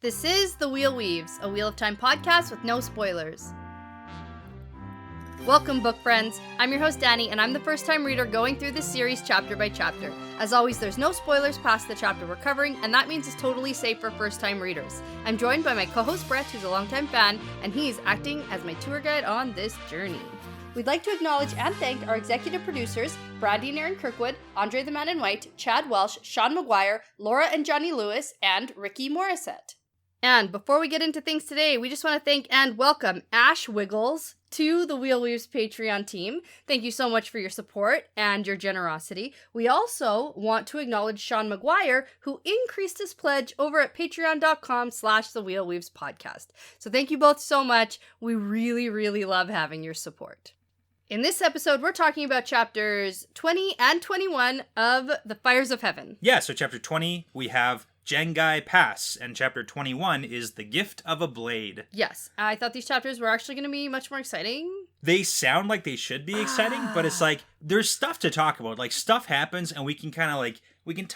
This is The Wheel Weaves, a Wheel of Time podcast with no spoilers. Welcome, book friends. I'm your host, Dani, and I'm the first-time reader going through this series chapter by chapter. As always, there's no spoilers past the chapter we're covering, and that means it's totally safe for first-time readers. I'm joined by my co-host, Brett, who's a longtime fan, and he's acting as my tour guide on this journey. We'd like to acknowledge and thank our executive producers, Brandy and Kirkwood, Andre the Man in White, Chad Welsh, Sean McGuire, Laura and Johnny Lewis, and Rikky Morrisette. And before we get into things today, we just want to thank and welcome Ash Wiggles to the Wheel Weaves Patreon team. Thank you so much for your support and your generosity. We also want to acknowledge Sean McGuire, who increased his pledge over at patreon.com/the Wheel Weaves podcast. So thank you both so much. We really, really love having your support. In this episode, we're talking about chapters 20 and 21 of The Fires of Heaven. Yeah, so chapter 20, we have Jangai Pass, and chapter 21 is The Gift of a Blade. Yes, I thought these chapters were actually going to be much more exciting. They sound like they should be exciting, but it's like, there's stuff to talk about. Like, stuff happens, and we can kind of like, we can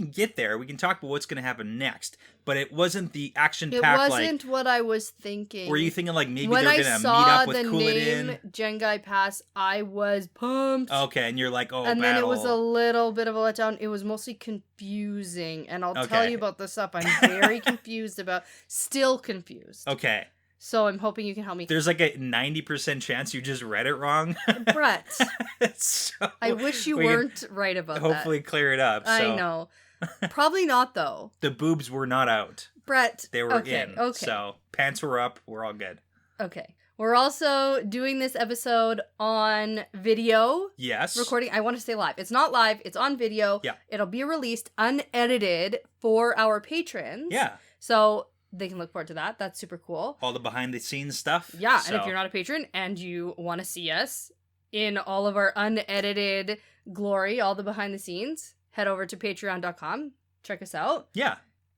get there, we can talk about what's going to happen next, but it wasn't the action-packed, It wasn't what I was thinking. Were you thinking, like, maybe when they're going to meet up with Cool It In? When I saw the name Jengai Pass, I was pumped. Okay, and you're like, oh, and battle. then it was a little bit of a letdown. It was mostly confusing, and I'll tell you about the stuff I'm very confused about. Still confused. Okay. So I'm hoping you can help me. There's like a 90% chance you just read it wrong. Brett. So I wish you weren't right about hopefully that. Clear it up. So. I know. Probably not, though. The boobs were not out. Brett. They were in. in. So pants were up. We're all good. Okay. We're also doing this episode on video. Yes. Recording. I want to say live. It's not live. It's on video. Yeah. It'll be released unedited for our patrons. Yeah. So they can look forward to that. That's super cool. All the behind the scenes stuff. Yeah. And if you're not a patron and you want to see us in all of our unedited glory, all the behind the scenes, head over to patreon.com. Check us out. Yeah.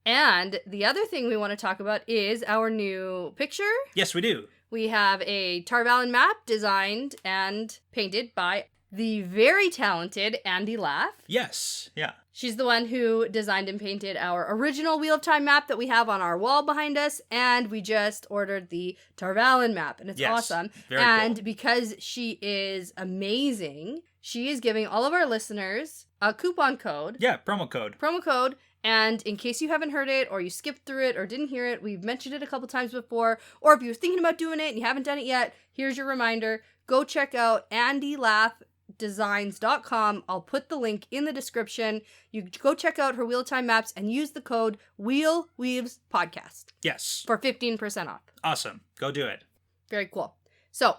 And the other thing we want to talk about is our new picture. Yes, we do. We have a Tarvalin map designed and painted by the very talented Andy Laff. Yes, yeah. She's the one who designed and painted our original Wheel of Time map that we have on our wall behind us, and we just ordered the Tarvalin map, and it's awesome. Very and cool. Because she is amazing, she is giving all of our listeners a coupon code. Yeah, promo code. And in case you haven't heard it, or you skipped through it, or didn't hear it, we've mentioned it a couple times before, or if you're thinking about doing it and you haven't done it yet, here's your reminder. Go check out AndyLaughDesigns.com. I'll put the link in the description. You go check out her Wheel of Time maps and use the code WheelWeavesPodcast. Yes. For 15% off. Awesome. Go do it. Very cool. So,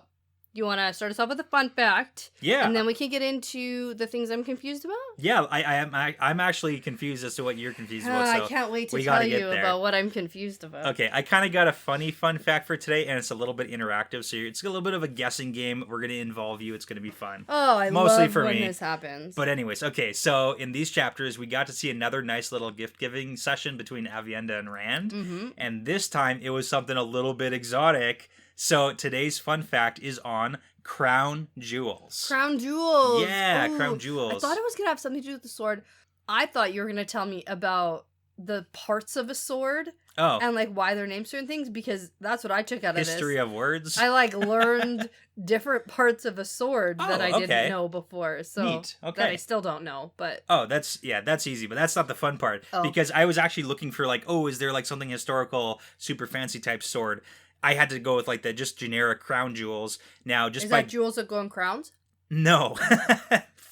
you want to start us off with a fun fact? Yeah. And then we can get into the things I'm confused about? Yeah, I'm actually confused as to what you're confused about. So I can't wait to tell you there. about what I'm confused about. Okay, I kind of got a funny fun fact for today, and it's a little bit interactive, so it's a little bit of a guessing game. We're going to involve you. It's going to be fun. Oh, I Mostly love for when me. this happens. But anyways, okay, so in these chapters, we got to see another nice little gift-giving session between Avienda and Rand, and this time it was something a little bit exotic. So today's fun fact is on crown jewels. Crown jewels. Yeah, Ooh. crown jewels. I thought it was going to have something to do with the sword. I thought you were going to tell me about the parts of a sword. Oh. And like why they're named certain things, because that's what I took out of this. History of words. I like learned different parts of a sword that I didn't know before. So neat. Okay. that I still don't know, but oh, that's easy, but that's not the fun part. Because I was actually looking for like, oh, is there like something historical, super fancy type sword? I had to go with like the just generic crown jewels. Now, just is that jewels that go in crowns? No.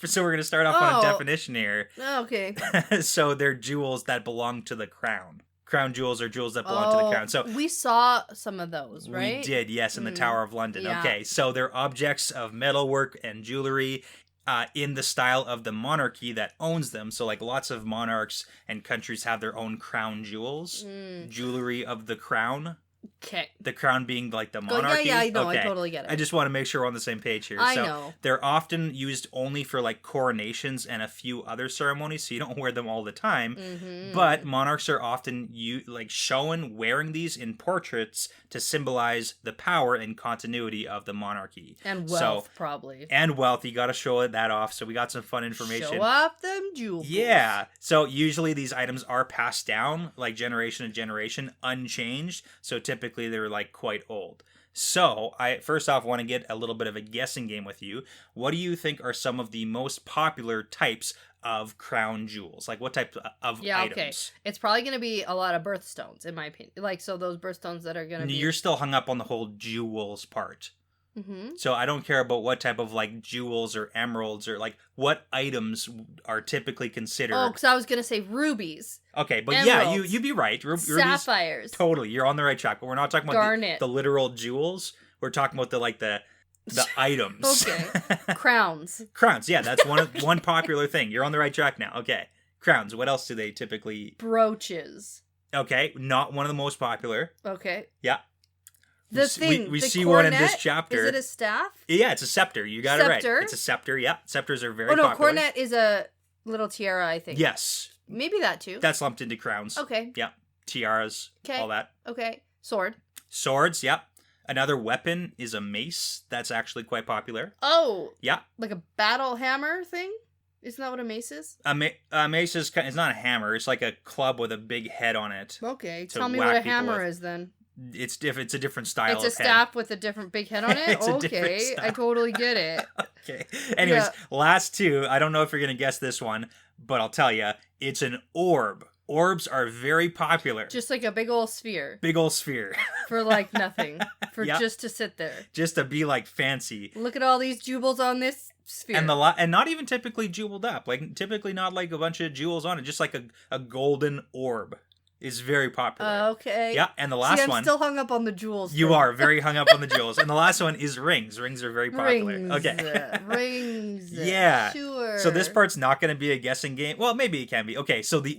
So we're gonna start off on a definition here. Oh, okay. So they're jewels that belong to the crown. Crown jewels are jewels that belong to the crown. So we saw some of those, right? We did, yes, in the Tower of London. Yeah. Okay, so they're objects of metalwork and jewelry in the style of the monarchy that owns them. So like lots of monarchs and countries have their own crown jewels. Jewelry of the crown. Okay. The crown being like the monarchy. Yeah, no, okay. I totally get it. I just want to make sure we're on the same page here. I so know. They're often used only for like coronations and a few other ceremonies, so you don't wear them all the time. Mm-hmm. But monarchs are often shown wearing these in portraits to symbolize the power and continuity of the monarchy. And wealth, probably. And wealth. You got to show that off. So we got some fun information. Show off them jewels. Yeah. So usually these items are passed down like generation to generation unchanged. So typically they're like quite old. So I first off want to get a little bit of a guessing game with you. What do you think are some of the most popular types of crown jewels? Like what type of items? Okay. It's probably going to be a lot of birthstones, in my opinion. Like, so those birthstones that are going to be... You're still hung up on the whole jewels part. Mm-hmm. So I don't care about what type of like jewels or emeralds or like what items are typically considered. Oh, because I was going to say rubies. Okay, but emeralds, yeah, you'd be right. Rubies, sapphires. Totally, you're on the right track. But we're not talking about garnet. The literal jewels. We're talking about the items. Okay. Crowns. Crowns, yeah, that's one popular thing. You're on the right track now. Okay. Crowns, what else do they typically... Brooches. Okay, not one of the most popular. Okay. Yeah. We see cornet, one in this chapter. Is it a staff? Yeah, it's a scepter. You got it right. It's a scepter, yeah. Scepters are very popular. Cornet is a little tiara, I think. Yes. Maybe that too. That's lumped into crowns. Okay. Yeah. Tiaras, all that. Okay. Sword. Swords, yeah. Another weapon is a mace. That's actually quite popular. Oh. Yeah. Like a battle hammer thing? Isn't that what a mace is? A mace is it's not a hammer. It's like a club with a big head on it. Okay. Tell me what a hammer with. Is then. It's different. It's a different style. It's a staff with a different big head on it. Okay, I totally get it. Okay. Anyways, last two. I don't know if you're gonna guess this one, but I'll tell you. It's an orb. Orbs are very popular. Just like a big old sphere. Big old sphere. For like nothing. For just to sit there. Just to be like fancy. Look at all these jewels on this sphere. And not even typically jeweled up. Like typically not like a bunch of jewels on it. Just like a golden orb. Is very popular. Okay. Yeah, and the last one... I'm still hung up on the jewels. You are very hung up on the jewels. And the last one is rings. Rings are very popular. Rings. Okay. Rings. Yeah. Sure. So this part's not going to be a guessing game. Well, maybe it can be. Okay, so the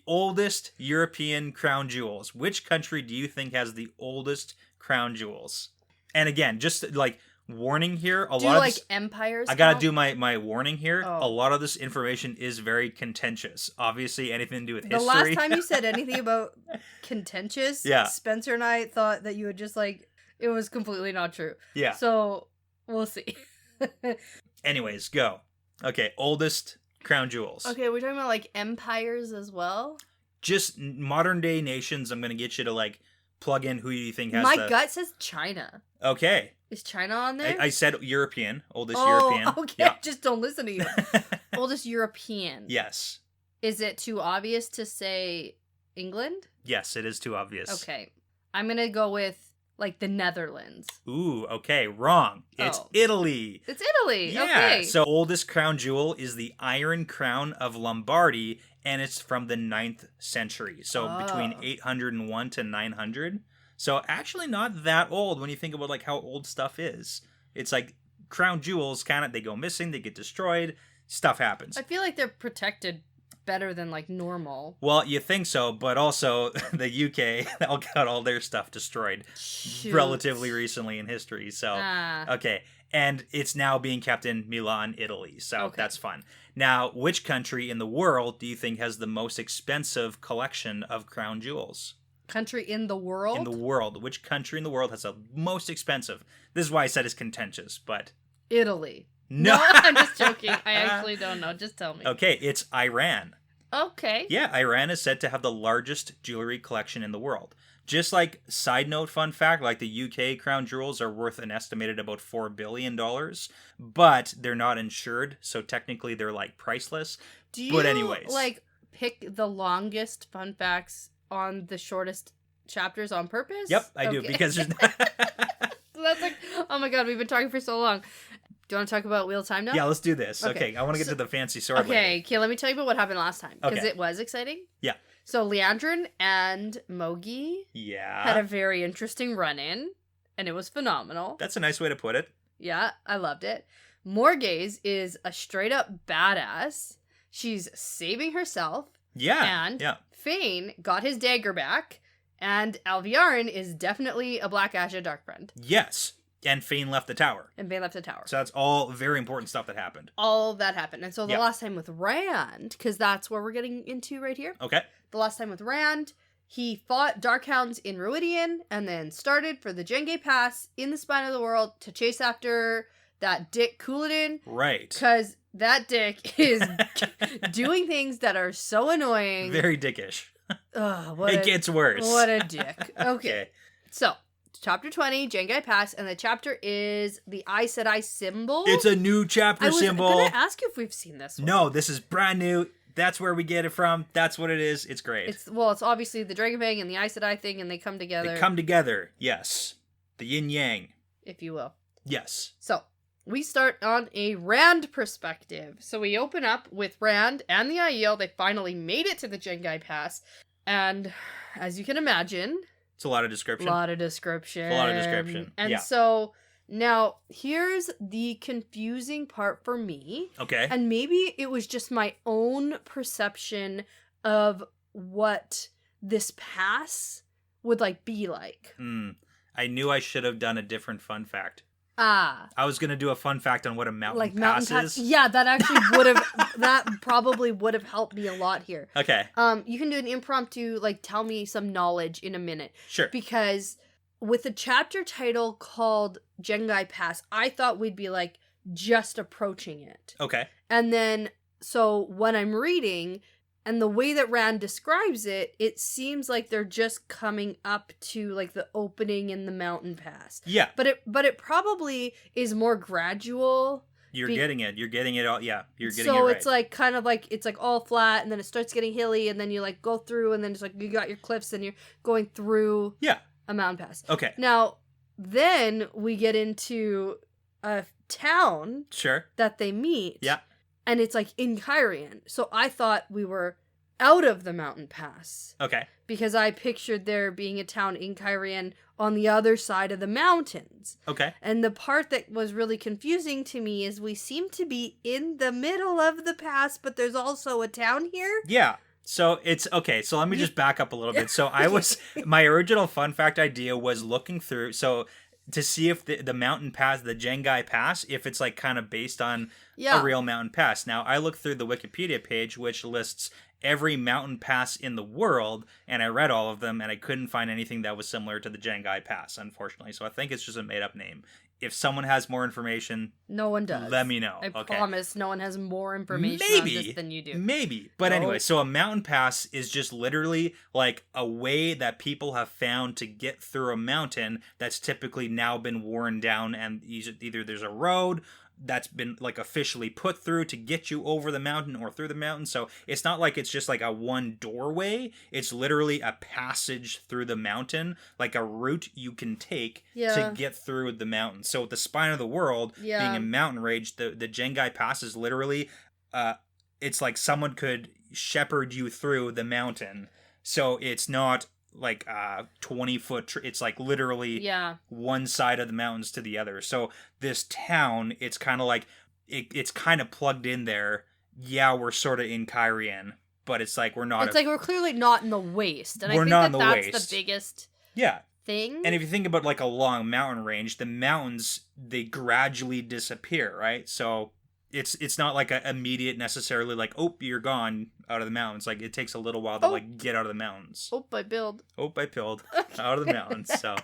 oldest European crown jewels. Which country do you think has the oldest crown jewels? And again, just like... warning here, a lot of this, empires I gotta do my warning here. Oh. A lot of this information is very contentious. Obviously, anything to do with history. The last time you said anything about contentious, Spencer and I thought that you would just it was completely not true. Yeah. So, we'll see. Anyways, go. Okay, oldest crown jewels. Okay, we're talking about empires as well? Just modern day nations. I'm gonna get you to plug in who you think has My gut says China. Okay. Is China on there? I said European. Oldest European. Okay. Yeah. Just don't listen to you. Oldest European. Yes. Is it too obvious to say England? Yes, it is too obvious. Okay. I'm going to go with the Netherlands. Ooh, okay. Wrong. It's Italy. It's Italy. Yeah. Okay. So oldest crown jewel is the Iron Crown of Lombardy, and it's from the 9th century. So between 801 to 900. So actually not that old when you think about how old stuff is. It's crown jewels they go missing, they get destroyed, stuff happens. I feel like they're protected better than normal. Well, you think so, but also the UK all got all their stuff destroyed relatively recently in history. So okay, and it's now being kept in Milan, Italy. So that's fun. Now, which country in the world do you think has the most expensive collection of crown jewels? Country in the world? In the world. Which country in the world has the most expensive? This is why I said it's contentious, but... Italy. No, I'm just joking. I actually don't know. Just tell me. Okay, it's Iran. Okay. Yeah, Iran is said to have the largest jewelry collection in the world. Just side note fun fact, the UK crown jewels are worth an estimated about $4 billion, but they're not insured, so technically they're priceless. Do you, but anyways. Pick the longest fun facts on the shortest chapters on purpose? Yep, I do, because there's... So that's oh my god, we've been talking for so long. Do you want to talk about Wheel of Time now? Yeah, let's do this. Okay, I want to get to the fancy sword. Okay, let me tell you about what happened last time, because it was exciting. Yeah. So Leandrin and Mogi had a very interesting run-in, and it was phenomenal. That's a nice way to put it. Yeah, I loved it. Morgaze is a straight-up badass. She's saving herself. Yeah. And Fane got his dagger back, And Alviarin is definitely a Black Asha dark friend. Yes. And Fane left the tower. And Fane left the tower. So that's all very important stuff that happened. All that happened. And so the last time with Rand, because that's where we're getting into right here. Okay. The last time with Rand, he fought Darkhounds in Ruidian and then started for the Jengai Pass in the Spine of the World to chase after that dick Couladin. Right. Because that dick is doing things that are so annoying. Very dickish. It gets worse. What a dick. Okay. So, chapter 20, Jangai Pass, and the chapter is the Aes Sedai symbol. It's a new chapter symbol. I was going to ask you if we've seen this one. No, this is brand new. That's where we get it from. That's what it is. It's great. It's obviously the Dragon Bang and the Aes Sedai thing, and they come together. They come together, yes. The yin yang. If you will. Yes. So, we start on a Rand perspective. So we open up with Rand and the Aiel. They finally made it to the Jengai Pass. And as you can imagine... It's a lot of description. And so now here's the confusing part for me. Okay. And maybe it was just my own perception of what this pass would be like. I knew I should have done a different fun fact. I was going to do a fun fact on what a mountain pass is. Yeah, that actually would have, that probably would have helped me a lot here. Okay. You can do an impromptu, tell me some knowledge in a minute. Sure. Because with a chapter title called Jengai Pass, I thought we'd be, just approaching it. Okay. And then, so when I'm reading... And the way that Rand describes it, it seems like they're just coming up to the opening in the mountain pass. Yeah. But it probably is more gradual. You're getting it. You're getting it all. Yeah. You're getting it right. So it's it's all flat, and then it starts getting hilly, and then you go through, and then it's you got your cliffs, and you're going through a mountain pass. Okay. Now, then we get into a town. Sure. That they meet. Yeah. And it's in Kyrian. So I thought we were out of the mountain pass. Okay. Because I pictured there being a town in Kyrian on the other side of the mountains. Okay. And the part that was really confusing to me is we seem to be in the middle of the pass, but there's also a town here. Yeah. So it's okay. So let me just back up a little bit. So my original fun fact idea was looking through. So to see if the mountain pass, the Jangai Pass, if it's kind of based on a real mountain pass. Now, I looked through the Wikipedia page, which lists every mountain pass in the world, and I read all of them, and I couldn't find anything that was similar to the Jangai Pass, unfortunately. So I think it's just a made-up name. If someone has more information, no one does. Let me know. I promise no one has more information on this than you do. Maybe. But anyway, so a mountain pass is just literally a way that people have found to get through a mountain that's typically now been worn down, and either there's a road that's been officially put through to get you over the mountain or through the mountain. So it's not it's just a one doorway. It's literally a passage through the mountain, a route you can take to get through the mountain. So the Spine of the World being a mountain range, the Jangai Pass is literally it's someone could shepherd you through the mountain. So it's not 20-foot it's literally one side of the mountains to the other. So this town, it's kind of it's kind of plugged in there. We're sort of in Kyrian, but it's we're not. It's we're clearly not in the waste, and we're I think not in the that's waste. The biggest thing. And if you think about a long mountain range, the mountains, they gradually disappear, right? So it's not a immediate necessarily oh, you're gone out of the mountains. It takes a little while to get out of the mountains. I build out of the mountains. So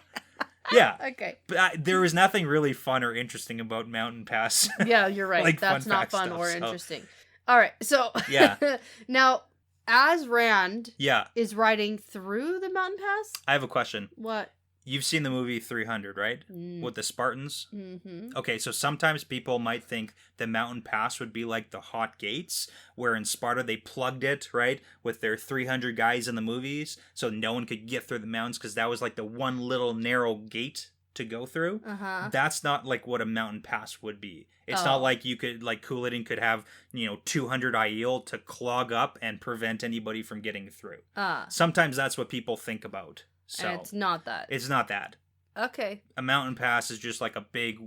yeah. Okay. But there was nothing really fun or interesting about Mountain Pass. Yeah, you're right. That's not fun or interesting. All right. So now as Rand is riding through the mountain pass. I have a question. What? You've seen the movie 300, right? With the Spartans? Mm-hmm. Okay, so sometimes people might think the mountain pass would be like the Hot Gates, where in Sparta they plugged it, right, with their 300 guys in the movies, so no one could get through the mountains because that was the one little narrow gate to go through. Uh-huh. That's not what a mountain pass would be. It's not you could, Couladin could have, 200 Aiel to clog up and prevent anybody from getting through. Sometimes that's what people think about. So and it's not that. It's not that. Okay. A mountain pass is just a big,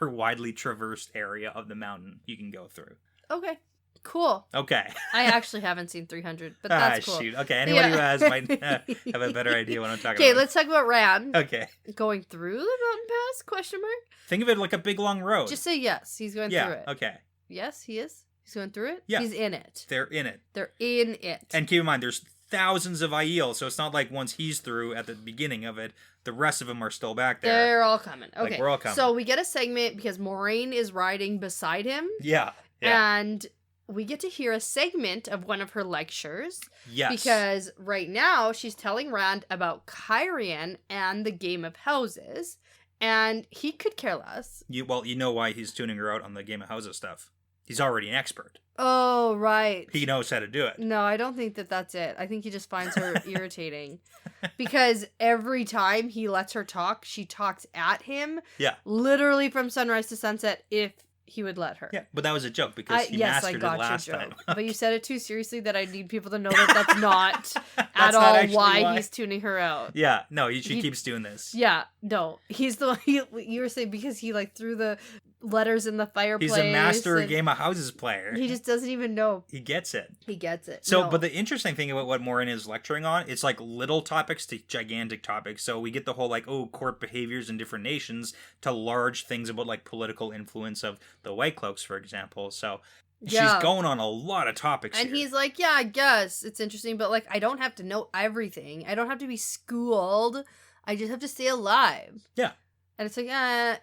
widely traversed area of the mountain you can go through. Okay. Cool. Okay. I actually haven't seen 300, but that's cool. Shoot. Okay, anyone who has might have a better idea what I'm talking about. Okay, let's talk about Rand. Okay. Going through the mountain pass, question mark? Think of it like a big long road. Just say yes, he's going through it. Yeah, okay. Yes, he is? He's going through it? Yeah. He's in it. They're in it. They're in it. And keep in mind, there's thousands of Aiel, so it's not like once he's through at the beginning of it, the rest of them are still back there. They're all coming. Okay. Like, we're all coming. So we get a segment because Moraine is riding beside him. Yeah. And we get to hear a segment of one of her lectures. Yes. Because right now she's telling Rand about Kyrian and the game of houses. And he could care less. You know why he's tuning her out on the game of houses stuff. He's already an expert. Oh, right. He knows how to do it. No, I don't think that's it. I think he just finds her irritating. Because every time he lets her talk, she talks at him. Yeah. Literally from sunrise to sunset, if he would let her. Yeah, but that was a joke because he mastered it last time. But you said it too seriously that I need people to know that that's not That's at all not why he's tuning her out. Yeah, no, she keeps doing this. Yeah, no. He's the one, you were saying because he like threw the letters in the fireplace. He's a master Game of Houses player. He just doesn't even know. He gets it. He gets it. So, No. but the interesting thing about what Moraine is lecturing on, it's like little topics to gigantic topics. So we get the whole like, court behaviors in different nations to large things about like political influence of the White Cloaks, for example. So she's going on a lot of topics and here. he's like, yeah, I guess it's interesting, but like I don't have to know everything. I don't have to be schooled. I just have to stay alive. Yeah. And it's like,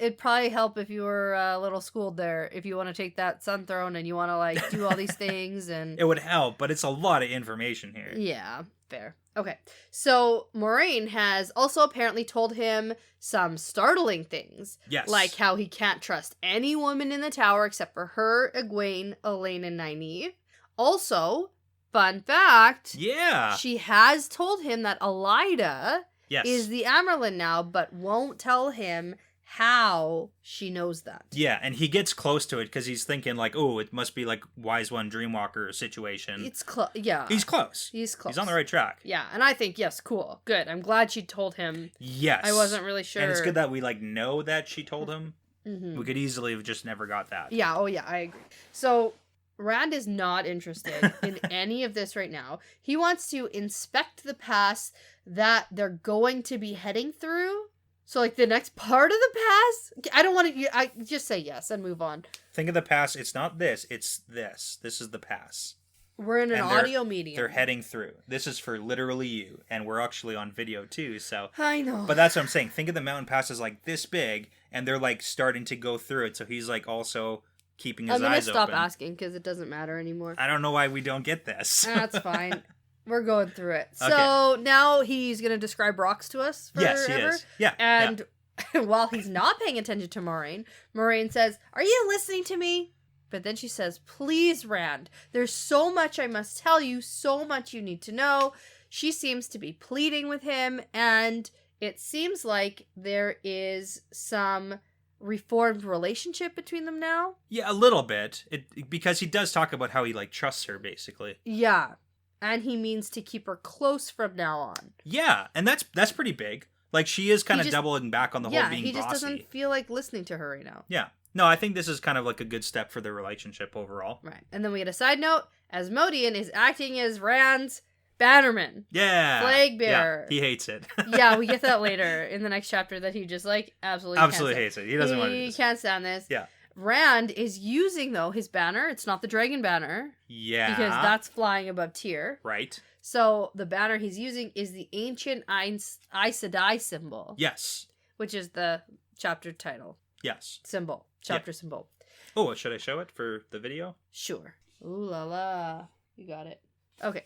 it'd probably help if you were a little schooled there, if you want to take that sun throne and you want to, like, do all these things. And it would help, but it's a lot of information here. Yeah, fair. Okay. So, Moraine has also apparently told him some startling things. Yes. Like how he can't trust any woman in the tower except for her, Egwene, Elaine, and Nynaeve. Also, fun fact. Yeah. She has told him that Elida... Yes. is the Amerlin now, but won't tell him how she knows that. Yeah, and he gets close to it because he's thinking like, it must be like Wise One Dreamwalker situation. It's close. Yeah. He's close. He's close. He's on the right track. Yeah, and I think, yes, cool. Good. I'm glad she told him. Yes. I wasn't really sure. And it's good that we like know that she told him. Mm-hmm. We could easily have just never got that. Yeah, I agree. So, Rand is not interested in any of this right now. He wants to inspect the pass that they're going to be heading through. So, like, the next part of the pass? I don't want to... I just say yes and move on. Think of the pass. It's not this. It's this. This is the pass. We're in an audio medium. They're heading through. This is for literally you. And we're actually on video, too, so... I know. But that's what I'm saying. Think of the mountain passes like this big, and they're, like, starting to go through it. So he's, like, also... keeping his eyes open. I'm gonna stop asking because it doesn't matter anymore. I don't know why we don't get this. That's fine. We're going through it. So now he's gonna describe rocks to us forever. Yes, he is. Yeah. And while he's not paying attention to Moraine says, "Are you listening to me?" But then she says, "Please, Rand, there's so much I must tell you, so much you need to know." She seems to be pleading with him, and it seems like there is some reformed relationship between them now. Yeah, a little bit. Because he does talk about how he like trusts her, basically. Yeah. And he means to keep her close from now on. Yeah, and that's pretty big. Like, she is kind of doubling back on the whole being bossy. Yeah, he just doesn't feel like listening to her right now. Yeah. No, I think this is kind of like a good step for their relationship overall. Right. And then we get a side note. Asmodean is acting as Rand's bannerman. Yeah. Flag bearer. Yeah, he hates it. Yeah, we get that later in the next chapter that he just, like, absolutely hates it. He doesn't want to do this. He can't stand this. Yeah. Rand is using, though, his banner. It's not the dragon banner. Yeah. Because that's flying above Tyr. Right. So the banner he's using is the ancient Aes Sedai symbol. Yes. Which is the chapter title. Yes. Symbol. Chapter symbol. Oh, should I show it for the video? Sure. Ooh la la. You got it. Okay.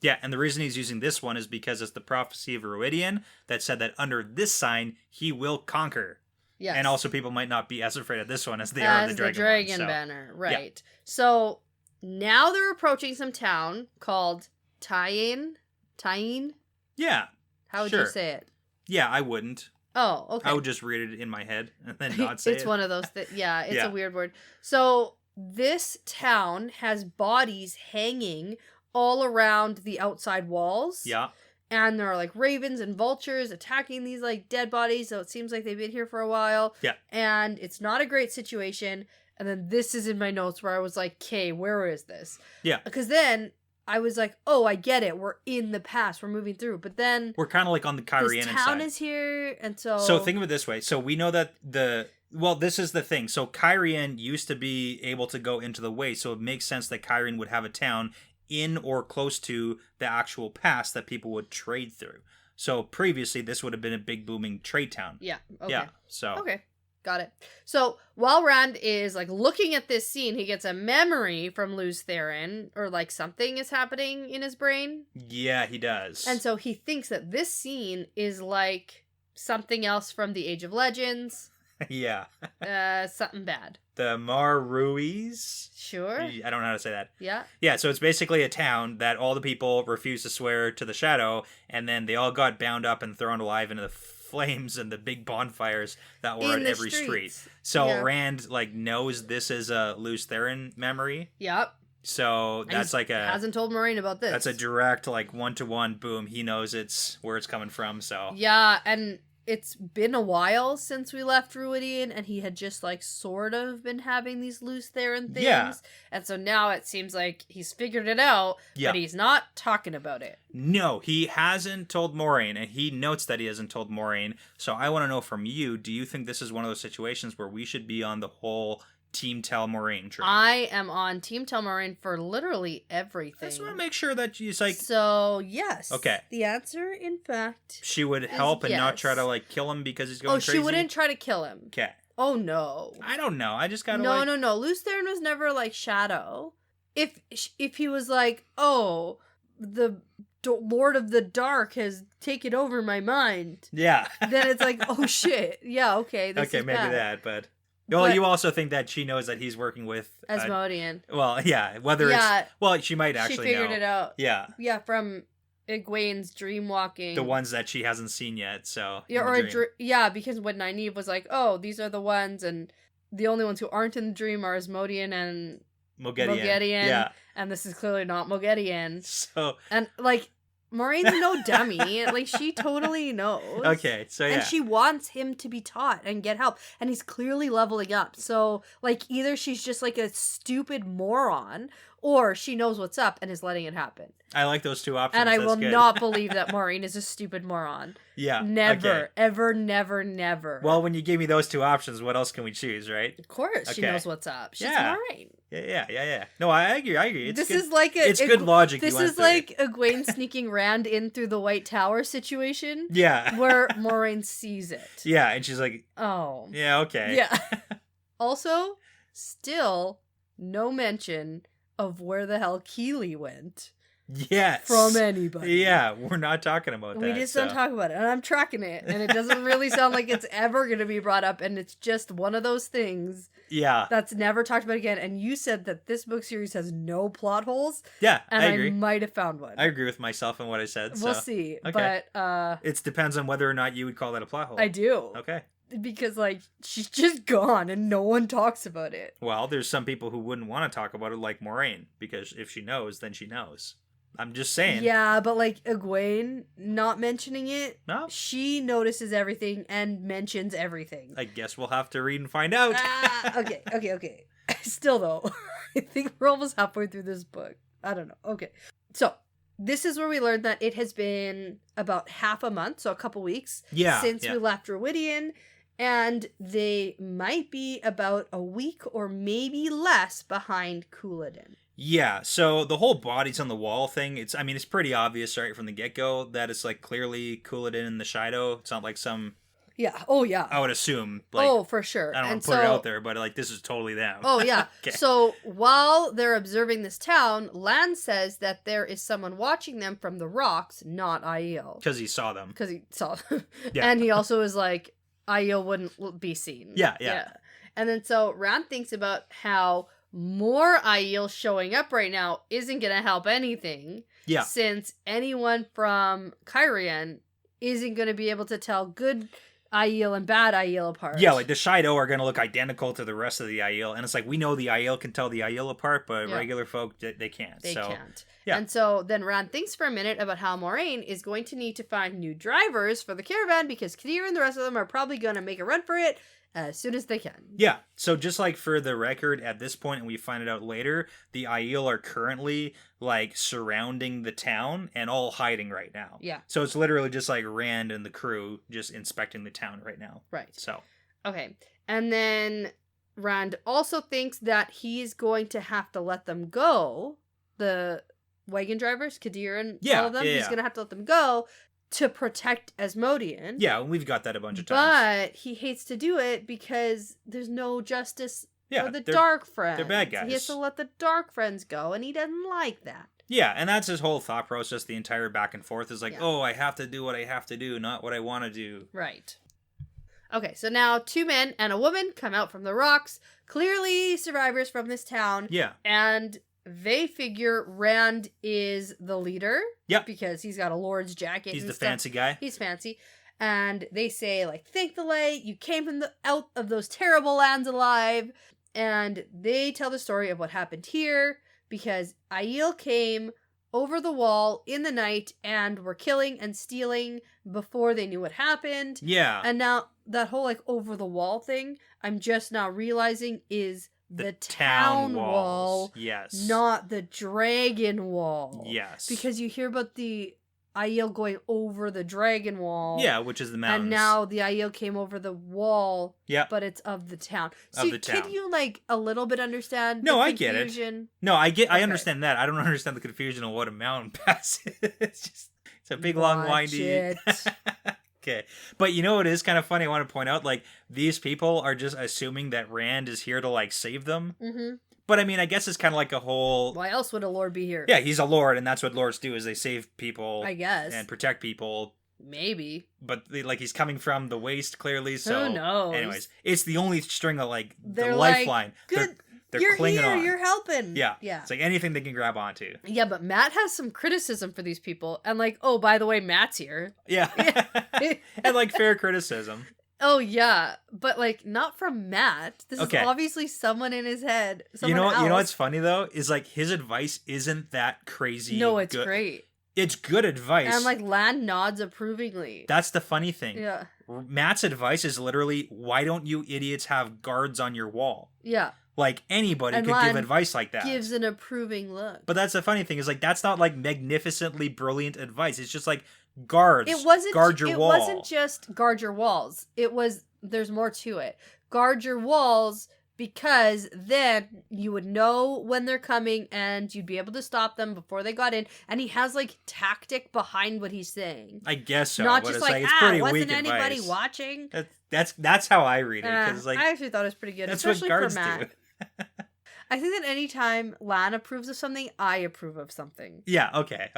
Yeah, and the reason he's using this one is because it's the prophecy of Ruidian that said that under this sign, he will conquer. Yes. And also people might not be as afraid of this one as they are of the dragon banner. Right. Yeah. So now they're approaching some town called Tyene? Yeah. How would you say it? Yeah, I wouldn't. Oh, okay. I would just read it in my head and then not say it's one of those yeah, it's a weird word. So this town has bodies hanging all around the outside walls. Yeah. And there are like ravens and vultures attacking these like dead bodies. So it seems like they've been here for a while. Yeah. And it's not a great situation. And then this is in my notes where I was like, okay, where is this? Yeah. Because then I was like, oh, I get it. We're in the past. We're moving through. But then we're kind of like on the Kyrian this side. town is here. And so... So think of it this way. So we know that well, this is the thing. So Kyrian used to be able to go into the waste. So it makes sense that Kyrian would have a town in or close to the actual past that people would trade through. So previously, this would have been a big booming trade town. Yeah. Okay. Yeah. So. Okay. Got it. So while Rand is like looking at this scene, he gets a memory from Luz Theron, or like something is happening in his brain. Yeah, he does. And so he thinks that this scene is like something else from the Age of Legends. Yeah. Something bad. The Marruis? Sure. I don't know how to say that. Yeah. Yeah, so it's basically a town that all the people refused to swear to the shadow, and then they all got bound up and thrown alive into the flames and the big bonfires that were In at the every streets. street. So Yeah. Rand like knows this is a Luz Theron memory. Yep. So And that's like hasn't told Moraine about this. that's a direct like 1-to-1 boom. He knows it's where it's coming from. So Yeah, and it's been a while since we left Ruidian, and he had just like sort of been having these Luz Theron things. Yeah. And so now it seems like he's figured it out, Yeah. but he's not talking about it. No, he hasn't told Moraine, and he notes that he hasn't told Moraine. So I want to know from you, do you think this is one of those situations where we should be on the whole Team Tell Moraine train? I am on Team Tell Moraine for literally everything. I just want to make sure that she's like, So, yes. Okay. The answer, in fact... she would help and not yes. try to like kill him because he's going crazy. she wouldn't try to kill him. Okay. Oh, no. I don't know. I just gotta No. Luz Theron was never like Shadow. If he was like, oh, the Lord of the Dark has taken over my mind, Yeah. then it's like, oh shit, yeah, okay, this Okay, is maybe bad. that, but well, But- you also think that she knows that he's working with Asmodean. well, yeah, whether Yeah, it's well, she might actually she figured know. it out. Yeah, Yeah, from Egwene's dream walking. the ones that she hasn't seen yet. So Yeah, in the or dream. yeah, because when Nynaeve was like, oh, these are the ones, and the only ones who aren't in the dream are Asmodean and Moghedien. Yeah. and this is clearly not Moghedien. So And like, Moraine's no dummy. Like, she totally knows. okay, so yeah. And she wants him to be taught and get help. And he's clearly leveling up. So, like, either she's just like a stupid moron, or she knows what's up and is letting it happen. I like those two options. And I That's will good. not believe that Moraine is a stupid moron. Yeah. Never, okay. ever, never, never. Well, when you gave me those two options, what else can we choose, right? Of course, she Okay. knows what's up. She's Yeah. Moraine. Yeah. No, I agree. It's This good. is like It's good logic. This you went is through. like Egwene sneaking Rand in through the White Tower situation, yeah. where Moraine sees it. Yeah, and she's like, Oh. yeah, okay. Yeah. Also, still no mention of where the hell Keeley went Yes. from anybody. Yeah, we're not talking about that. We just don't so. talk about it. And I'm tracking it. And it doesn't really sound like it's ever going to be brought up. And it's just one of those things Yeah. that's never talked about again. And you said that this book series has no plot holes. Yeah, And I agree. might have found one. I agree with myself and what I said. We'll so. see. Okay. But It depends on whether or not you would call that a plot hole. I do. Okay. Because, like, she's just gone and no one talks about it. Well, there's some people who wouldn't want to talk about it, like Moraine, because if she knows, then she knows. I'm just saying. Yeah, but, like, Egwene not mentioning it, No? she notices everything and mentions everything. I guess we'll have to read and find out. Okay. Still, though, I think we're almost halfway through this book. I don't know. Okay. So, this is where we learned that it has been about half a month, so a couple weeks, since we left Druidian, and they might be about a week or maybe less behind Couladin. Yeah, so the whole bodies on the wall thing, it's pretty obvious right from the get-go that it's like clearly Couladin and the Shido. It's not like some... Yeah. Oh, yeah. I would assume. Like, oh, for sure. I don't want to put it out there, but like this is totally them. Oh, yeah. Okay. So while they're observing this town, Lan says that there is someone watching them from the rocks, not Aiel. Because he saw them. Because he saw them. Yeah. And he also is like, Aiel wouldn't be seen. Yeah. And then so Rand thinks about how more Aiel showing up right now isn't going to help anything. Yeah. Since anyone from Kyrian isn't going to be able to tell good Aiel and bad Aiel apart. Yeah, like the Shido are going to look identical to the rest of the Aiel. And it's like, we know the Aiel can tell the Aiel apart, but regular folk, they can't. They can't. Yeah. And so then Rand thinks for a minute about how Moraine is going to need to find new drivers for the caravan because Kadir and the rest of them are probably going to make a run for it as soon as they can. Yeah, so just like for the record, at this point, and we find it out later, the Aiel are currently like surrounding the town and all hiding right now. Yeah. So it's literally just like Rand and the crew just inspecting the town right now. Right. So. Okay. And then Rand also thinks that he's going to have to let them go. The wagon drivers, Kadir and all of them, he's going to have to let them go to protect Asmodean. Yeah, we've got that a bunch of times. But he hates to do it because there's no justice for the they're, Dark Friends. They're bad guys. He has to let the Dark Friends go, and he doesn't like that. Yeah, and that's his whole thought process. The entire back and forth is like, oh, I have to do what I have to do, not what I want to do. Right. Okay, so now 2 men and a woman come out from the rocks, clearly survivors from this town. Yeah. And they figure Rand is the leader. Yep. Because he's got a lord's jacket. He's and the stuff. fancy guy. He's fancy. And they say, like, thank the light. You came from out of those terrible lands alive. And they tell the story of what happened here. Because Aiel came over the wall in the night and were killing and stealing before they knew what happened. Yeah. And now that whole, like, over the wall thing, I'm just now realizing is the town wall, yes, not the dragon wall. Yes, because you hear about the Aiel going over the dragon wall. Yeah, which is the mountains. And now the Aiel came over the wall. Yeah, but it's of the town. So of the town. Can you like a little bit understand? No, the I get it. No, I understand that. I don't understand the confusion of what a mountain pass is. It's a big, long, windy. Okay. But you know what is kind of funny? I want to point out, like, these people are just assuming that Rand is here to, like, save them. Mm-hmm. But, I mean, I guess it's kind of like a whole... Why else would a lord be here? Yeah, he's a lord, and that's what lords do, is they save people. I guess. And protect people. Maybe. But, like, he's coming from the waist, clearly, so... Who knows? Anyways, it's the only string of, like, They're the lifeline. Good. They're you're clinging here, on. you're helping. Yeah. Yeah. It's like anything they can grab onto. Yeah, but Matt has some criticism for these people. And like, oh, by the way, Matt's here. Yeah. And like fair criticism. Oh, yeah. But like, not from Matt. This is obviously someone in his head. You know what's funny though? Is like his advice isn't that crazy. No, it's great. It's good advice. And like Lan nods approvingly. That's the funny thing. Yeah. Matt's advice is literally, why don't you idiots have guards on your wall? Yeah. Like, anybody could give advice like that. Gives an approving look. But that's the funny thing, is like, that's not like magnificently brilliant advice. It's just like, guard your wall. It wasn't just guard your walls. It was, there's more to it. Guard your walls because then you would know when they're coming and you'd be able to stop them before they got in. And he has like tactic behind what he's saying. I guess so. Not but just it's like, it's pretty wasn't weak anybody advice. watching? That's how I read it. Cause like, I actually thought it was pretty good. That's especially what guards for Matt. do. I think that anytime Lan approves of something, I approve of something. Yeah, okay.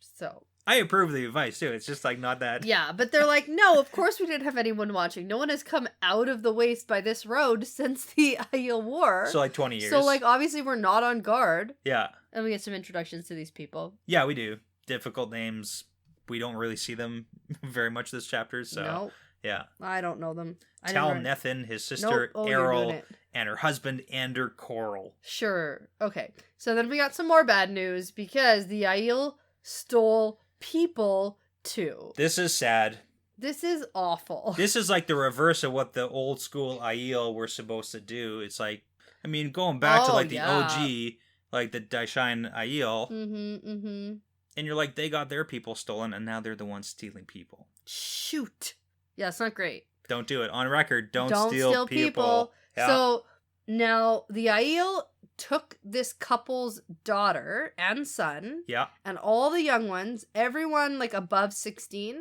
So. I approve of the advice, too. It's just, like, not that... Yeah, but they're like, no, of course we didn't have anyone watching. No one has come out of the waste by this road since the Aiel War. So, like, 20 years. So, like, obviously we're not on guard. Yeah. And we get some introductions to these people. Yeah, we do. Difficult names. We don't really see them very much this chapter, so... No. Yeah. I don't know them. Tal Nethin, his sister Errol, and her husband Ander Coral. Sure. Okay. So then we got some more bad news because the Aiel stole people too. This is sad. This is awful. This is like the reverse of what the old school Aiel were supposed to do. It's like, I mean, going back to like the OG, like the Daishan Aiel. And you're like, they got their people stolen and now they're the ones stealing people. Shoot. Yeah, it's not great. Don't do it. On record, don't steal people. Yeah. So now the Aiel took this couple's daughter and son. Yeah. And all the young ones, everyone like above 16.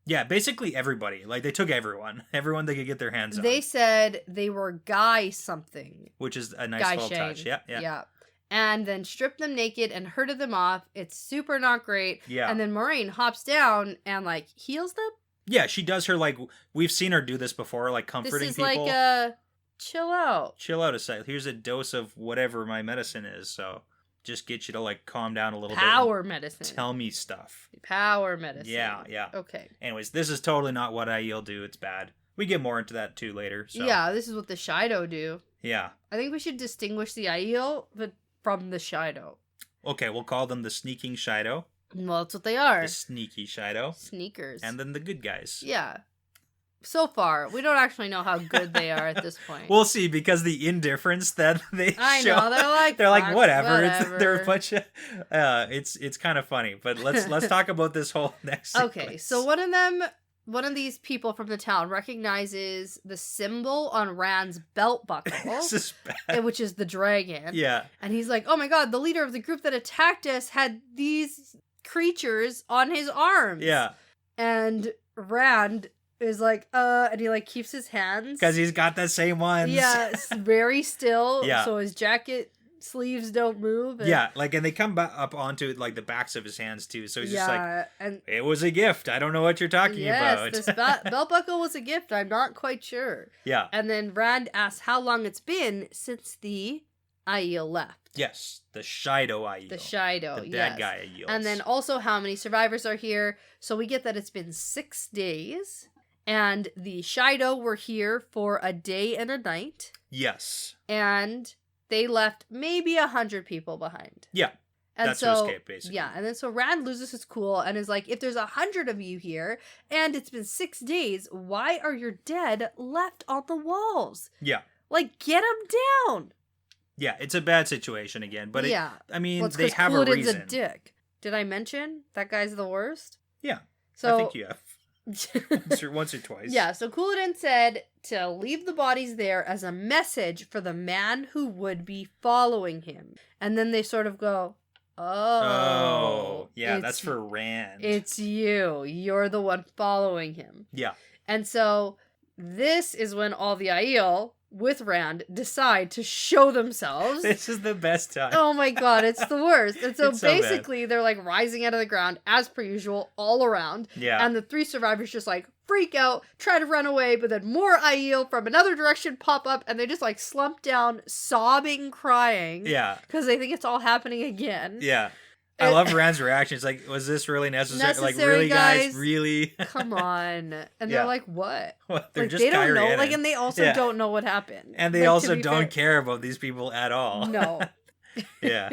Yeah, basically everybody. Like they took everyone. Everyone they could get their hands on. They said they were guy something. Which is a nice little touch. Yeah. And then stripped them naked and herded them off. It's super not great. Yeah. And then Moiraine hops down and like heals them. Yeah, she does her, like, we've seen her do this before, like, comforting people. This is like, chill out. Chill out a sec. Here's a dose of whatever my medicine is, so just get you to, like, calm down a little bit. Power medicine. Tell me stuff. Power medicine. Yeah. Okay. Anyways, this is totally not what Aiel do. It's bad. We get more into that, too, later. So. Yeah, this is what the Shido do. Yeah. I think we should distinguish the Aiel from the Shido. Okay, we'll call them the sneaking Shido. Well, that's what they are. The sneaky Shido. Sneakers. And then the good guys. Yeah. so far, we don't actually know how good they are at this point. We'll see, because the indifference that they I show, know, they're like whatever. They're a bunch of it's kind of funny. But let's talk about this whole next sequence. Okay, so one of these people from the town recognizes the symbol on Rand's belt buckle, This is bad. which is the dragon. Yeah. And he's like, oh my god, the leader of the group that attacked us had these creatures on his arms. Yeah. And Rand is like, and he like keeps his hands. Because he's got the same ones. Yeah, it's very still. Yeah. So his jacket sleeves don't move. And, Yeah, like, and they come up onto like the backs of his hands too. So he's just like, and it was a gift. I don't know what you're talking about. yes, this belt buckle was a gift. I'm not quite sure. Yeah. And then Rand asks how long it's been since the Aiel left. Yes, the Shido Aiel. The Shido, The yes. bad guy Aiels. And then also how many survivors are here. So we get that it's been 6 days. And the Shido were here for a day and a night. Yes. And they left maybe 100 people behind. Yeah. And that's so, who escaped, basically. Yeah, and then so Rand loses his cool and is like, if there's 100 of you here and it's been 6 days, why are your dead left on the walls? Yeah. Like, get them down. Yeah, it's a bad situation again. But yeah. I mean, Well, it's they 'cause have a Couladin's reason. a dick. Did I mention that guy's the worst? Yeah. So I think you have. Once or twice. Yeah, so Couladin said to leave the bodies there as a message for the man who would be following him. And then they sort of go, oh. Yeah, that's for Rand. It's you. You're the one following him. Yeah. And so this is when all the Aiel with Rand decide to show themselves. This is the best time. Oh my god, it's the worst. And so It's so bad. basically they're like rising out of the ground as per usual all around. Yeah. And the 3 survivors just like freak out, try to run away, but then more Aiel from another direction pop up and they just like slump down sobbing, crying. Yeah. Because they think it's all happening again. Yeah. I love Rand's reaction. It's like, was this really necessary? Like, really, guys? Really? Come on. And Yeah. they're like, what? What? They're Like, just they don't know. Kyrianan. Like, and they also Yeah. don't know what happened. And they Like, to also be don't fair- care about these people at all. No. Yeah.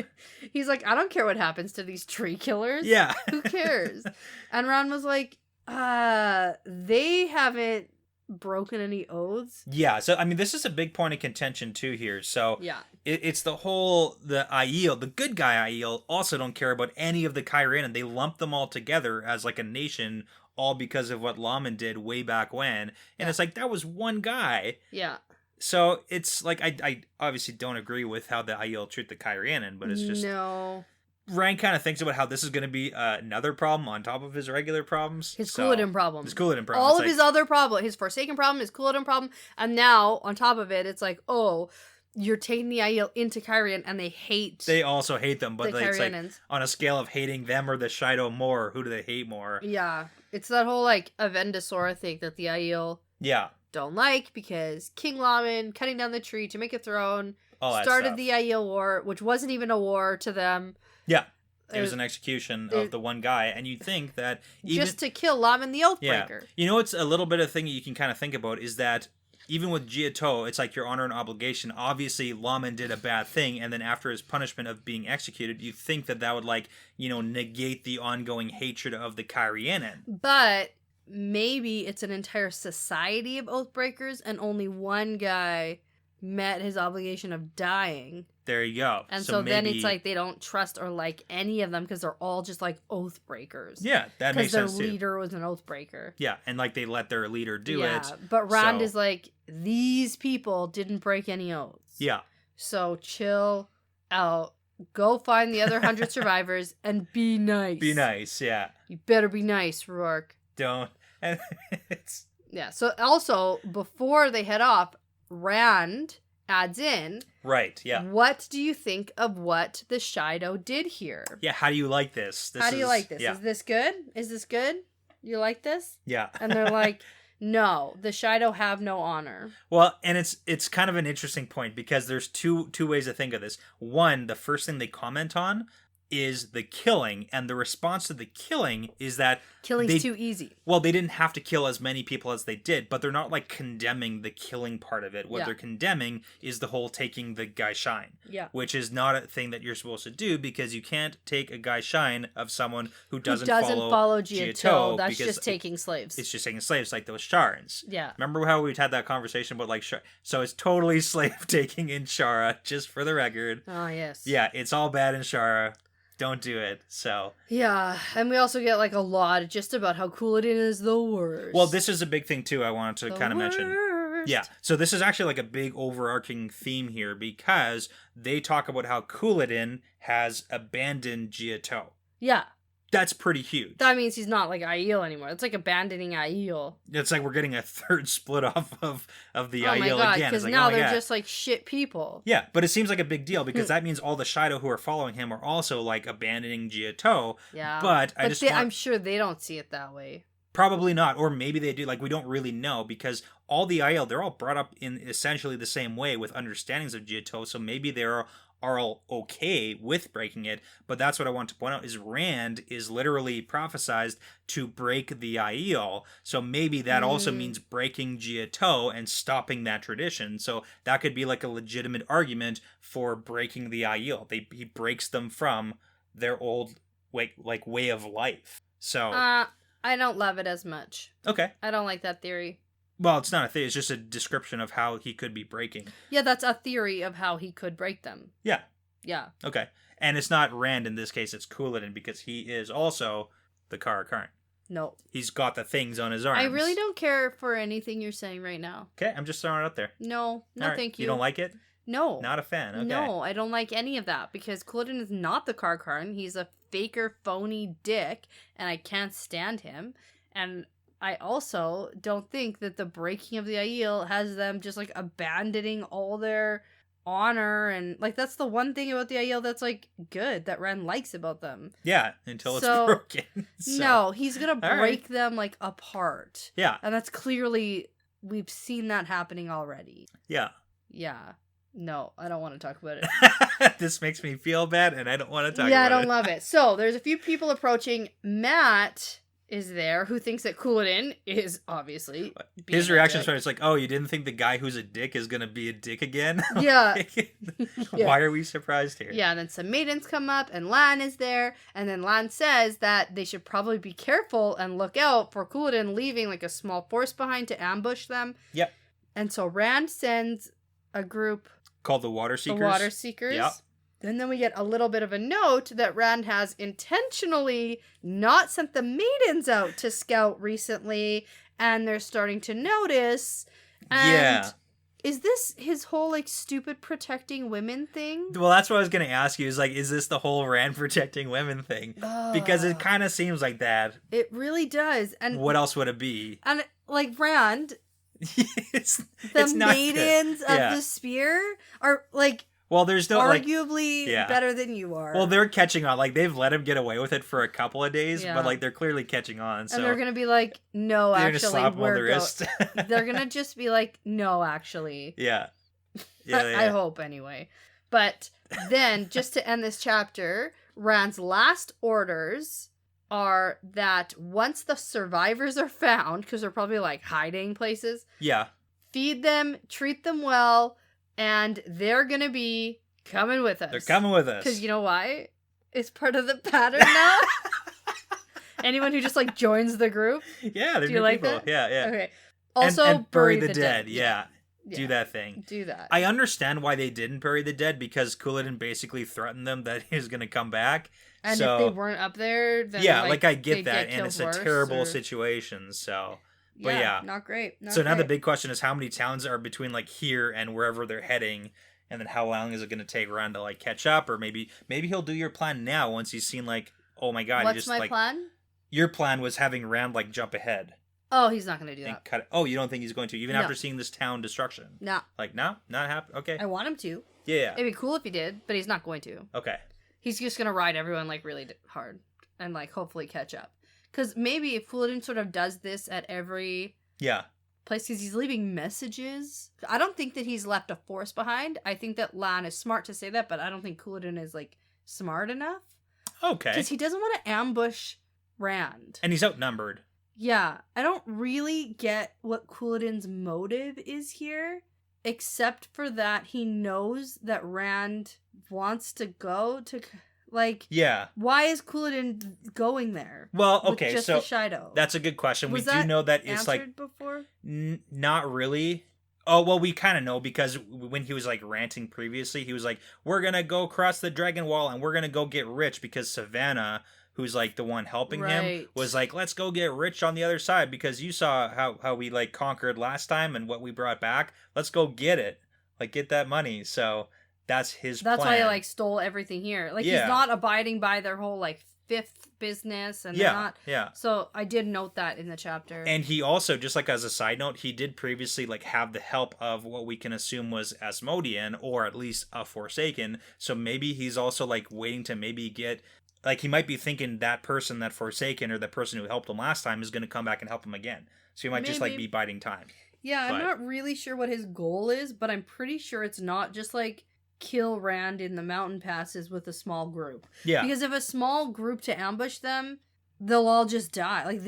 He's like, I don't care what happens to these tree killers. Yeah. Who cares? And Rand was like, they haven't broken any oaths. Yeah. So, I mean, this is a big point of contention, too, here. So, Yeah. it's the Aiel, the good guy Aiel, also don't care about any of the Kyrianan. They lump them all together as like a nation, all because of what Laman did way back when. And it's like, that was one guy. Yeah. So it's like, I obviously don't agree with how the Aiel treat the Kyrianan, but it's just, No. Rand kind of thinks about how this is going to be another problem on top of his regular problems. His Couladin problem. His Couladin problem. All It's of like, his other problem, his Forsaken problem, his Couladin problem, and now, on top of it, it's like, oh, you're taking the Aiel into Kyrian, and they hate They also hate them, but the it's like, Kyrianans. on a scale of hating them or the Shido more, who do they hate more? Yeah. It's that whole, like, Avendasora thing that the Aiel Yeah. don't like, because King Laman cutting down the tree to make a throne All that started stuff. the Aiel War, which wasn't even a war to them. Yeah. It was an execution of the one guy, and you'd think that even Just to kill Laman the Oathbreaker. Yeah. You know, it's a little bit of thing that you can kind of think about is that even with Giotto, it's like your honor and obligation. Obviously, Laman did a bad thing, and then after his punishment of being executed, you think that would, like, you know, negate the ongoing hatred of the Kyrianan. But maybe it's an entire society of Oathbreakers, and only one guy met his obligation of dying. There you go. And so then it's like they don't trust or like any of them because they're all just like Oathbreakers. Yeah, that makes sense because too. their leader was an Oathbreaker. Yeah, and like they let their leader do it. But Rand so- is like, these people didn't break any oaths. Yeah. So chill out. Go find the other 100 survivors and be nice. Be nice, yeah. You better be nice, Rourke. Don't. And it's Yeah. So also, before they head off, Rand adds in, right, yeah. what do you think of what the Shido did here? Yeah, how do you like this? How do you like this? Yeah. Is this good? Is this good? You like this? Yeah. And they're like, no, the Shido have no honor. Well, and it's kind of an interesting point because there's two ways to think of this. One, the first thing they comment on is the killing, and the response to the killing is that Killing's too easy. Well, they didn't have to kill as many people as they did, but they're not like condemning the killing part of it. What they're condemning is the whole taking the guy's shine. Yeah. Which is not a thing that you're supposed to do, because you can't take a guy's shine of someone who doesn't follow Jiatou. That's just taking slaves. It's just taking slaves, like those Sharans. Yeah. Remember how we'd had that conversation about like so it's totally slave taking in Shara, just for the record. Oh, yes. Yeah, it's all bad in Shara. Don't do it. So yeah, and we also get like a lot just about how Couladin is the worst. Well, this is a big thing too I wanted to kind of mention. Yeah, so this is actually like a big overarching theme here, because they talk about how Couladin has abandoned Jiatou. Yeah. That's pretty huge. That means he's not like Aiel anymore. It's like abandoning Aiel. It's like we're getting a third split off of the Aiel again. Oh my god, because like, now they're just like shit people. Yeah, but it seems like a big deal, because that means all the Shido who are following him are also like abandoning Jiatou. Yeah. But I'm sure they don't see it that way. Probably not, or maybe they do. Like, we don't really know, because all the Aiel, they're all brought up in essentially the same way with understandings of Jiatou, so maybe they're all okay with breaking it. But that's what I want to point out, is Rand is literally prophesized to break the Aiel, so maybe that also means breaking Jiatou and stopping that tradition. So that could be like a legitimate argument for breaking the Aiel. He breaks them from their old way of life. So I don't love it as much. Okay. I don't like that theory. Well, it's not a theory. It's just a description of how he could be breaking. Yeah, that's a theory of how he could break them. Yeah. Yeah. Okay. And it's not Rand in this case. It's Couladin, because he is also the Karakharn. No. He's got the things on his arms. I really don't care for anything you're saying right now. Okay, I'm just throwing it out there. No, right. Thank you. You don't like it? No. Not a fan. Okay. No, I don't like any of that, because Couladin is not the Karakharn. He's a faker, phony dick, and I can't stand him. And I also don't think that the breaking of the Aiel has them just like abandoning all their honor, and like that's the one thing about the Aiel that's like good, that Rand likes about them. Yeah, until it's broken. So. No, he's gonna break them like apart. Yeah. And that's clearly, we've seen that happening already. Yeah. Yeah. No, I don't want to talk about it. This makes me feel bad, and I don't want to talk about it. Yeah, I don't love it. So, there's a few people approaching. Matt is there, who thinks that Couladin is obviously his reaction is it's like, oh, you didn't think the guy who's a dick is gonna be a dick again? Yeah. Why are we surprised here? Yeah, and then some maidens come up, and Lan is there, and then Lan says that they should probably be careful and look out for Couladin leaving like a small force behind to ambush them. Yep. And so Rand sends a group called the Water Seekers. The Water Seekers. Yep. And then we get a little bit of a note that Rand has intentionally not sent the maidens out to scout recently, and they're starting to notice. And is this his whole like stupid protecting women thing? Well, that's what I was going to ask you, is like, is this the whole Rand protecting women thing? Because it kind of seems like that. It really does. And what else would it be? And like Rand, it's maidens of the spear are like, well, there's no arguably better than you are. Well, they're catching on. Like, they've let him get away with it for a couple of days, but like they're clearly catching on. So and they're gonna be like, no, they're actually, slap we're on the wrist. They're gonna just be like, no, actually. Yeah. I hope anyway. But then, just to end this chapter, Rand's last orders are that once the survivors are found, because they're probably like hiding places. Yeah. Feed them, treat them well. And they're going to be coming with us. They're coming with us. Because you know why? It's part of the pattern now. Anyone who just like joins the group? Yeah, they're Do you like people. that? Yeah. Okay. Also, and bury the dead. Yeah. Yeah. Do that thing. Do that. I understand why they didn't bury the dead, because Couladin basically threatened them that he's going to come back. And so, if they weren't up there, then like I get that, and it's a terrible situation, so... But yeah, not great. Now the big question is, how many towns are between like here and wherever they're heading, and then how long is it going to take Rand to like catch up, or maybe he'll do your plan now once he's seen like, oh my god, what's my plan? Your plan was having Rand like jump ahead. Oh, he's not going to do that. Cut it. Oh, you don't think he's going to, even after seeing this town destruction? No. Like no, not happen. Okay. I want him to. Yeah. It'd be cool if he did, but he's not going to. Okay. He's just going to ride everyone like really hard and like hopefully catch up. Because maybe if Couladin sort of does this at every place, because he's leaving messages. I don't think that he's left a force behind. I think that Lan is smart to say that, but I don't think Couladin is like smart enough. Okay. Because he doesn't want to ambush Rand. And he's outnumbered. Yeah. I don't really get what Couladin's motive is here, except for that he knows that Rand wants to go to... Like, yeah. Why is Couladin going there? Well, okay, just so the Shido? That's a good question. Was we do know that it's answered before? Not really. Oh, well, we kind of know because when he was like ranting previously, he was like, we're going to go cross the Dragon Wall and we're going to go get rich because Savannah, who's like the one helping him, was like, let's go get rich on the other side because you saw how we like conquered last time and what we brought back. Let's go get it. Like, get that money. So... That's his plan. That's why he, like, stole everything here. Like, he's not abiding by their whole, like, fifth business. And they're not. Yeah. So, I did note that in the chapter. And he also, just, like, as a side note, he did previously, like, have the help of what we can assume was Asmodean, or at least a Forsaken. So, maybe he's also, like, waiting to maybe get... Like, he might be thinking that person, that Forsaken, or the person who helped him last time is going to come back and help him again. So, he might just, like, be biding time. Yeah, I'm not really sure what his goal is, but I'm pretty sure it's not just, like... kill Rand in the mountain passes with a small group. Yeah. Because if a small group to ambush them, they'll all just die. Like,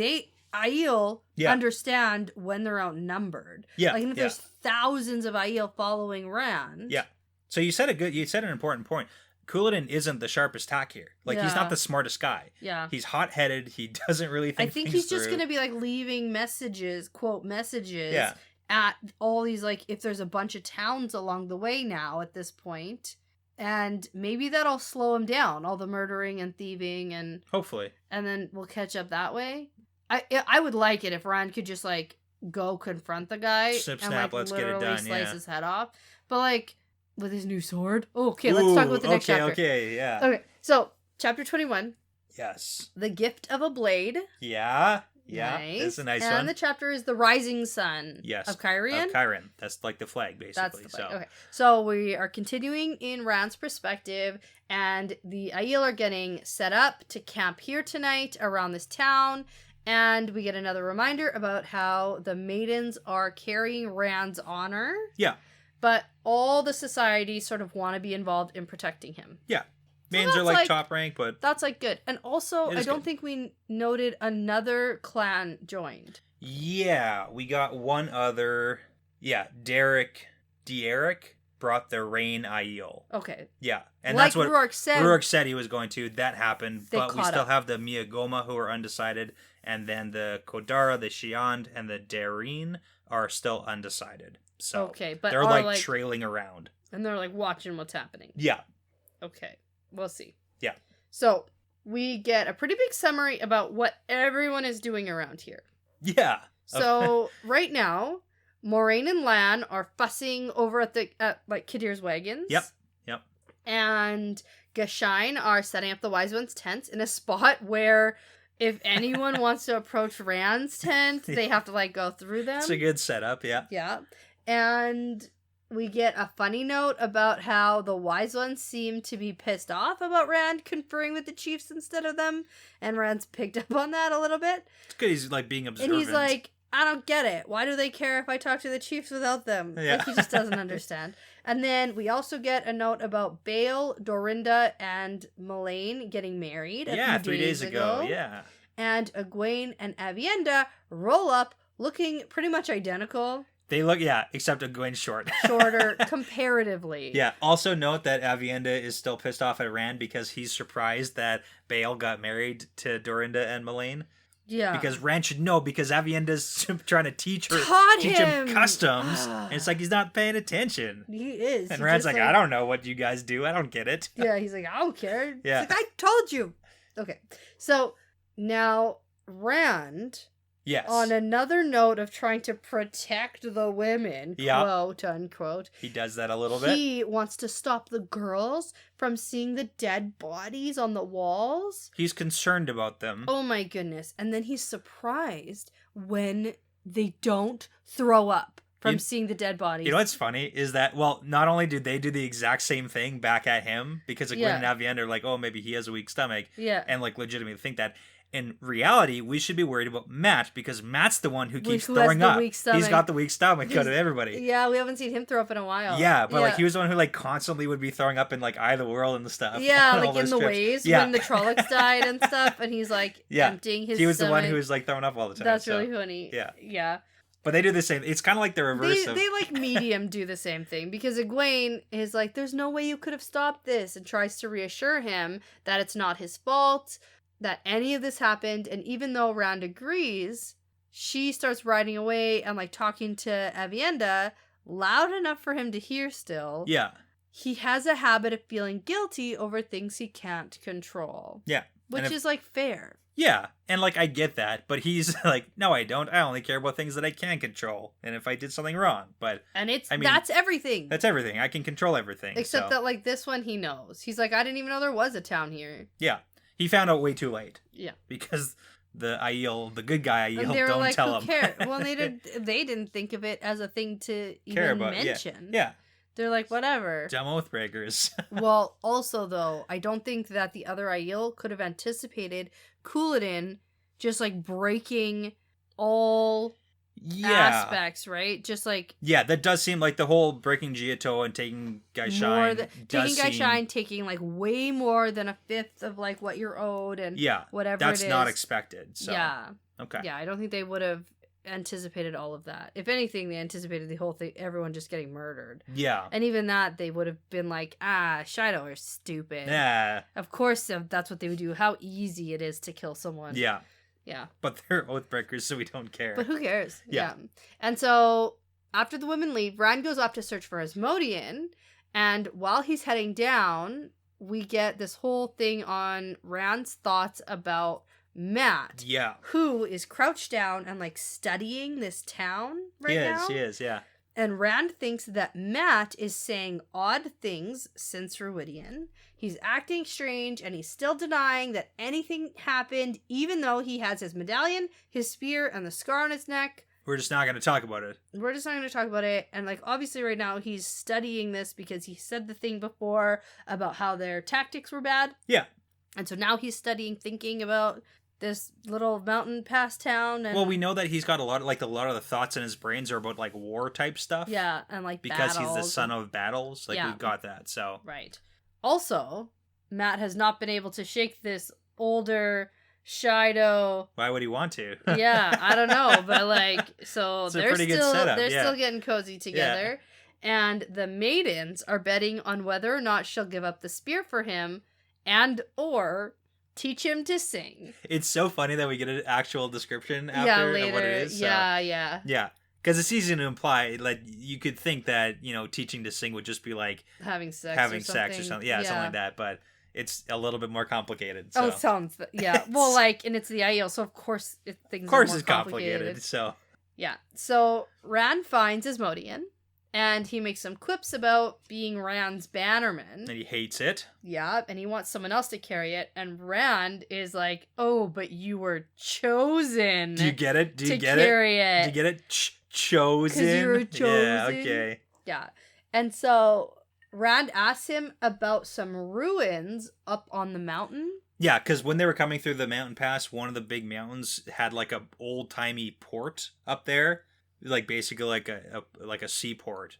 Aiel understand when they're outnumbered. Yeah. Like, and if there's thousands of Aiel following Rand. Yeah. So you said an important point. Couladin isn't the sharpest tack here. Like, he's not the smartest guy. Yeah. He's hot-headed. He doesn't really think I think he's just going to be, like, leaving messages, quote, messages. Yeah. At all these, like, if there's a bunch of towns along the way now at this point, and maybe that'll slow him down, all the murdering and thieving, and hopefully, and then we'll catch up that way. I would like it if Rand could just, like, go confront the guy snip, and snap, like let's get it done, slice his head off, but like with his new sword. Okay, let's talk about the next chapter. Okay, so chapter 21. Yes. The Gift of a Blade. Yeah. Yeah, nice. It's a nice one. And the chapter is The Rising Sun. Yes. Of Kyrian? Of Kyrian. That's like the flag, basically. That's the flag. Okay. So we are continuing in Rand's perspective, and the Aiel are getting set up to camp here tonight around this town, and we get another reminder about how the maidens are carrying Rand's honor. Yeah. But all the society sort of want to be involved in protecting him. Yeah. Maidens are like top rank, but... That's like good. And also, I don't think we noted another clan joined. Yeah, we got one other... Yeah, Dearic brought the Rain Aiel. Okay. Yeah, and like that's what Ruark said he was going to. That happened, but we still have the Miagoma who are undecided, and then the Kodara, the Shiand, and the Dareen are still undecided. So okay, but they're like trailing around. And they're like watching what's happening. Yeah. Okay. We'll see. Yeah. So, we get a pretty big summary about what everyone is doing around here. Yeah. So, right now, Moraine and Lan are fussing over at Kadir's wagons. Yep. And Gashine are setting up the Wise One's tent in a spot where if anyone wants to approach Rand's tent, they have to, like, go through them. It's a good setup, yeah. Yeah. And... we get a funny note about how the Wise Ones seem to be pissed off about Rand conferring with the chiefs instead of them. And Rand's picked up on that a little bit. It's good he's, like, being observant. And he's like, I don't get it. Why do they care if I talk to the chiefs without them? Yeah. Like, he just doesn't understand. And then we also get a note about Bale, Dorinda, and Melaine getting married. Yeah, 3 days ago. Yeah. And Egwene and Avienda roll up looking pretty much identical. They look, except Egwene's shorter, comparatively. Yeah, also note that Avienda is still pissed off at Rand because he's surprised that Bale got married to Dorinda and Melaine. Yeah. Because Rand should know, because Avienda's trying to teach him customs, and it's like he's not paying attention. He is. And Rand's like, I don't know what you guys do, I don't get it. Yeah, he's like, I don't care. Yeah. He's like, I told you. Okay, so now Rand... Yes. On another note of trying to protect the women, quote unquote. He does that a little bit. He wants to stop the girls from seeing the dead bodies on the walls. He's concerned about them. Oh my goodness. And then he's surprised when they don't throw up from seeing the dead bodies. You know what's funny is that, well, not only did they do the exact same thing back at him, because Egwene and Avienda are like, oh, maybe he has a weak stomach. Yeah. And like legitimately think that. in reality, we should be worried about Matt because Matt's the one who keeps Who throwing has the up. weak stomach. He's got the weak stomach out of everybody. Yeah, we haven't seen him throw up in a while. Yeah, but like he was the one who like constantly would be throwing up in like Eye of the World and stuff. Yeah, like in the waves when the Trollocs died and stuff, and he's like emptying his. He was stomach. the one who was like throwing up all the time. That's really funny. Yeah, yeah. But they do the same. It's kind of like the reverse. They like medium do the same thing because Egwene is like, "There's no way you could have stopped this," and tries to reassure him that it's not his fault, that any of this happened, and even though Rand agrees, she starts riding away and like talking to Aviendha loud enough for him to hear still. Yeah. He has a habit of feeling guilty over things he can't control. Yeah. Which is like fair. Yeah. And like I get that, but he's like, no, I don't. I only care about things that I can control. And if I did something wrong. But that's everything. That's everything. I can control everything. Except that like this one he knows. He's like, I didn't even know there was a town here. Yeah. He found out way too late. Yeah. Because the Aiel, the good guy Aiel, they were don't like, tell who him. cares? Well, they didn't think of it as a thing to even mention. Yeah. They're like, whatever. Dumb oathbreakers. Well, also though, I don't think that the other Aiel could have anticipated Couladin just like breaking all aspects, right? Just like that does seem like the whole breaking Giotto and taking Gaishain taking like way more than a fifth of like what you're owed and whatever that's it is. not expected. So. Yeah. Okay. Yeah, I don't think they would have anticipated all of that. If anything, they anticipated the whole thing, everyone just getting murdered. Yeah. And even that, they would have been like, Shido are stupid. Yeah. Of course, that's what they would do. How easy it is to kill someone. Yeah. Yeah. But they're oathbreakers, so we don't care. But who cares? Yeah. And so, after the women leave, Rand goes off to search for Asmodean, and while he's heading down, we get this whole thing on Rand's thoughts about Matt. Yeah. Who is crouched down and like studying this town now. He is, yeah. And Rand thinks that Matt is saying odd things since Ruidian. He's acting strange and he's still denying that anything happened, even though he has his medallion, his spear, and the scar on his neck. We're just not going to talk about it. We're just not going to talk about it. And like, obviously right now he's studying this because he said the thing before about how their tactics were bad. Yeah. And so now he's studying, thinking about this little mountain pass town. And well, we know that he's got a lot of the thoughts in his brains are about like war type stuff. Yeah, and like because he's the son of battles. Like we've got that. So right. Also, Matt has not been able to shake this older Shido. Why would he want to? Yeah, I don't know, but like, so they're still getting cozy together, and the maidens are betting on whether or not she'll give up the spear for him, and or teach him to sing. It's so funny that we get an actual description after of what it is. So. Yeah. Because it's easy to imply, like, you could think that, teaching to sing would just be like having sex or something. Yeah, something like that. But it's a little bit more complicated. So. Oh, it sounds, yeah. Well, like, and it's the Aiel, so of course things are more complicated. So. Yeah. So Rand finds Asmodean, and he makes some quips about being Rand's bannerman. And he hates it. Yeah, and he wants someone else to carry it. And Rand is like, oh, but you were chosen. Do you get it? To carry it. Do you get it? Chosen? Because you were chosen. Yeah, okay. Yeah. And so Rand asks him about some ruins up on the mountain. Yeah, because when they were coming through the mountain pass, one of the big mountains had like a old-timey port up there. Like basically like a seaport.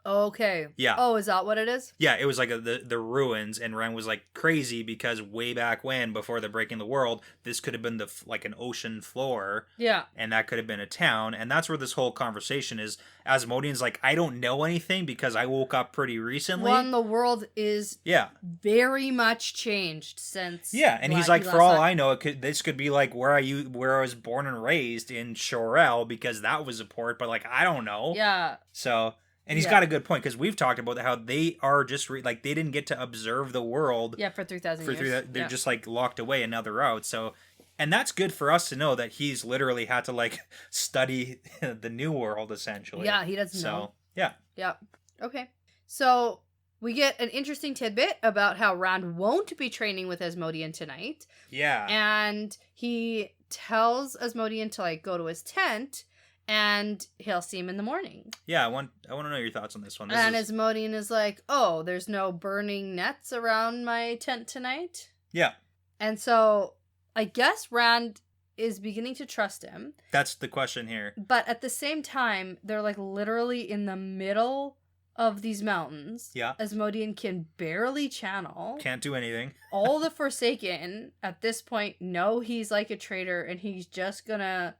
Okay. Yeah. Oh, is that what it is? Yeah, it was like the ruins, and Ren was like crazy because way back when, before the breaking the world, this could have been like an ocean floor. Yeah. And that could have been a town, and that's where this whole conversation is. Asmodean's like, I don't know anything because I woke up pretty recently. One, the world is very much changed since. Yeah, and he's like, for all I know, this could be like where I was born and raised in Shorel because that was a port, but like I don't know. Yeah. So. And he's got a good point because we've talked about how they are just they didn't get to observe the world. Yeah, for 3,000 years. They're just like locked away and now they're out. So, and that's good for us to know that he's literally had to like study the new world essentially. Yeah, he doesn't know. Yeah. Yeah. Okay. So we get an interesting tidbit about how Rand won't be training with Asmodean tonight. Yeah. And he tells Asmodean to like go to his tent. And he'll see him in the morning. Yeah, I want to know your thoughts on this one. Asmodean is like, oh, there's no burning nets around my tent tonight? Yeah. And so I guess Rand is beginning to trust him. That's the question here. But at the same time, they're like literally in the middle of these mountains. Yeah. Asmodean can barely channel. Can't do anything. All the Forsaken at this point know he's like a traitor and he's just gonna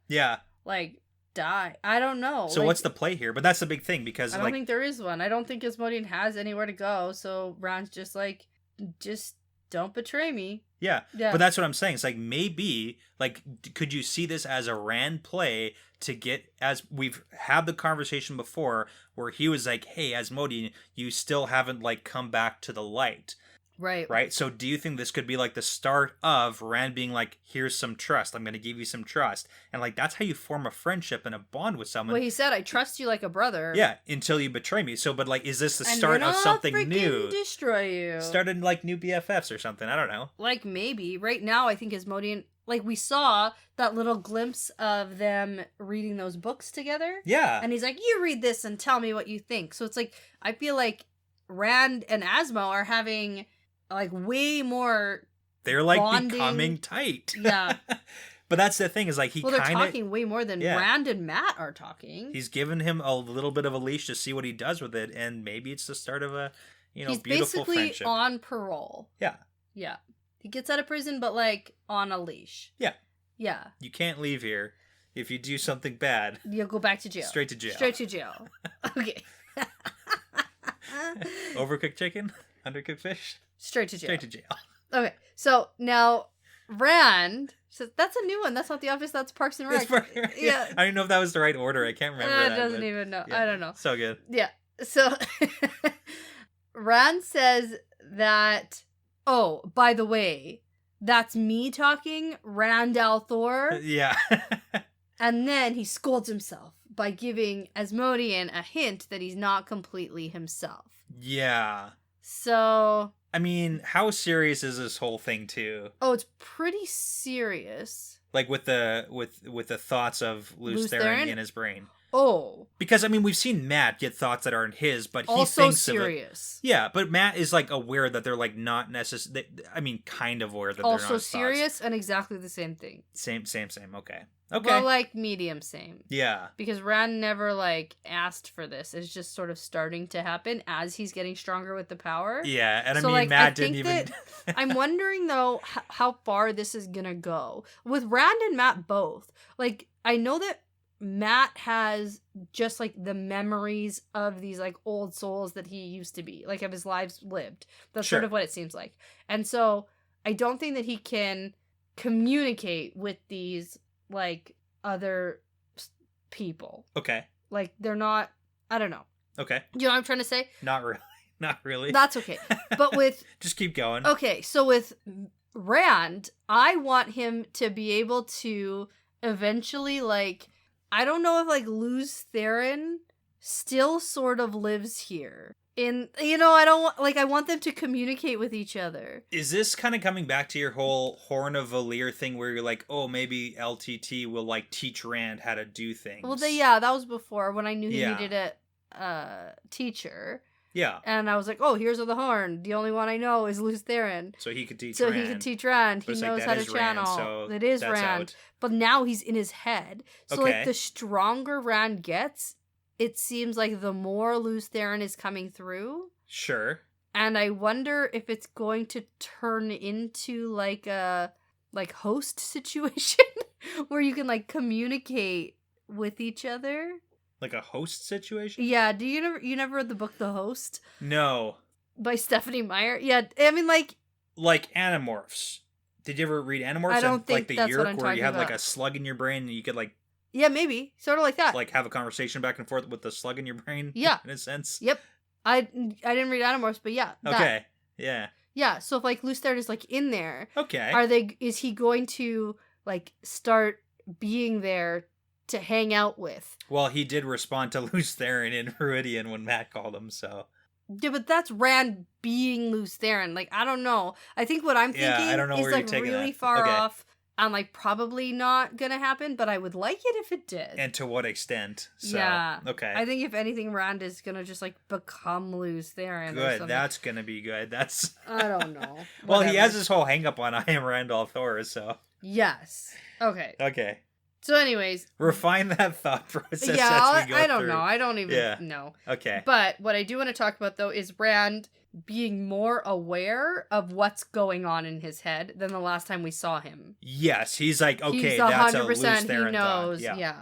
like die. I don't know. So like, what's the play here? But that's the big thing because I don't think there is one. I don't think Asmodean has anywhere to go. So Rand's just like, just don't betray me. Yeah. But that's what I'm saying. It's like maybe like could you see this as a Rand play to get, as we've had the conversation before where he was like, hey, Asmodean, you still haven't like come back to the light. Right. So do you think this could be like the start of Rand being like, here's some trust. I'm going to give you some trust. And like, that's how you form a friendship and a bond with someone. Well, he said, I trust you like a brother. Yeah. Until you betray me. So, but like, is this the start of something new? Destroy you. Started like new BFFs or something. I don't know. Like maybe right now, I think Asmodean, like we saw that little glimpse of them reading those books together. Yeah. And he's like, you read this and tell me what you think. So it's like, I feel like Rand and Asmo are having like way more they're like bonding. Becoming tight. Yeah. But that's the thing is like they're talking way more than Rand and Matt are talking. He's given him a little bit of a leash to see what he does with it, and maybe it's the start of a he's beautiful basically friendship. On parole. Yeah. Yeah. He gets out of prison but like on a leash. Yeah. Yeah. You can't leave here. If you do something bad, you'll go back to jail. Straight to jail. Straight to jail. Okay. Overcooked chicken? Undercooked fish? Straight to jail. Straight to jail. Okay, so now Rand says, that's a new one. That's not The Office, that's Parks and Rec. Yeah. I don't know if that was the right order. I can't remember that. Doesn't even know. Yeah. I don't know. So good. Yeah. So Rand says that, oh, by the way, that's me talking, Rand al'Thor. Yeah. And then he scolds himself by giving Asmodean a hint that he's not completely himself. Yeah. So, I mean, how serious is this whole thing too? Oh, it's pretty serious. Like with the thoughts of Lews Therin in his brain. Oh. Because I mean, we've seen Matt get thoughts that aren't his, but he also thinks serious. Of it. Yeah, but Matt is like aware that they're like not necessarily. I mean, kind of aware that also they're not also serious thoughts. And exactly the same thing. Same. Okay. Well, like medium same. Yeah. Because Rand never like asked for this. It's just sort of starting to happen as he's getting stronger with the power. Yeah, and I so, mean, like, Matt didn't even. I'm wondering though how far this is gonna go with Rand and Matt both. Like, I know that Matt has just like the memories of these like old souls that he used to be, like of his lives lived. That's sort of what it seems like. And so I don't think that he can communicate with these like other people. Okay. Like they're not, I don't know. Okay. You know what I'm trying to say? Not really. Not really. That's okay. But with just keep going. Okay, so with Rand, I want him to be able to eventually like, I don't know if like Lews Therin still sort of lives here. I don't want, like, I want them to communicate with each other. Is this kind of coming back to your whole Horn of Valir thing where you're like, oh, maybe LTT will like teach Rand how to do things? Well, that was before when I knew he needed a teacher. Yeah. And I was like, oh, here's the horn. The only one I know is Lews Therin. So he could teach Rand. So he could teach Rand. He knows how to channel. So it is Rand. Out. But now he's in his head. So like the stronger Rand gets, it seems like the more Lews Therin is coming through. Sure. And I wonder if it's going to turn into like a host situation where you can like communicate with each other. Like a host situation? Yeah. You never read the book The Host? No. By Stephanie Meyer? Yeah. I mean like Animorphs. Did you ever read Animorphs? I don't think like that's what I'm where you had about. like a slug in your brain and you could like. Yeah, maybe. Sort of like that. Like have a conversation back and forth with the slug in your brain. Yeah. In a sense. Yep. I didn't read Animorphs, but yeah. Okay. Yeah. Yeah. So if like Lews Therin is like in there. Okay. Is he going to like start being there to hang out with? Well, he did respond to Lews Therin in Viridian when Matt called him, so. Yeah, but that's Rand being Lews Therin. Like, I don't know. I think what I'm thinking I don't know is where like you're taking really that. far off. And like probably not gonna happen, but I would like it if it did. And to what extent? So, yeah. Okay. I think if anything, Rand is gonna just like become Lews Therin. Good. That's gonna be good. That's. I don't know. Well, he has his whole hang up on I am Rand al'Thor, so. Yes. Okay. Okay. So anyways. Refine that thought process as we go I don't through. know. I don't even know. Okay. But what I do want to talk about, though, is Rand being more aware of what's going on in his head than the last time we saw him. Yes. He's like, okay, he's that's 100%, a loose there he knows. Yeah.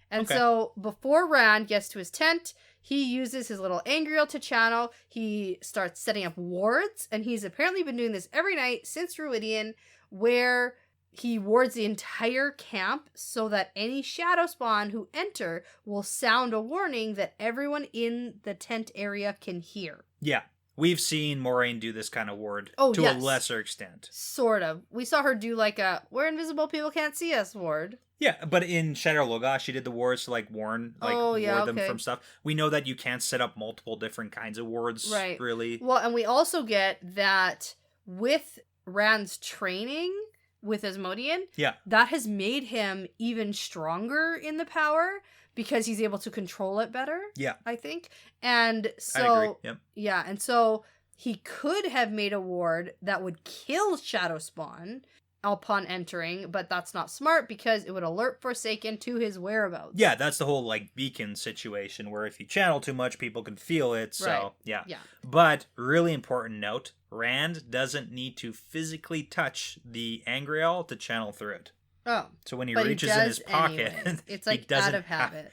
And Okay. so before Rand gets to his tent, he uses his little angriel to channel. He starts setting up wards, and he's apparently been doing this every night since Ruidian, where he wards the entire camp so that any shadow spawn who enter will sound a warning that everyone in the tent area can hear. Yeah. We've seen Moraine do this kind of ward to a lesser extent. Sort of. We saw her do like a "we're invisible, people can't see us" ward. Yeah, but in Shadow Logoth, she did the wards to warn them from stuff. We know that you can't set up multiple different kinds of wards, really. Well, and we also get that with Rand's training with Asmodean, that has made him even stronger in the power because he's able to control it better. Yeah, I think. And so, I agree. Yep. Yeah, and so he could have made a ward that would kill Shadow Spawn upon entering, but that's not smart because it would alert Forsaken to his whereabouts. Yeah, that's the whole beacon situation where if you channel too much, people can feel it. So yeah. But really important note: Rand doesn't need to physically touch the Angreal to channel through it. Oh, so when he reaches in his pocket, it's like out of habit.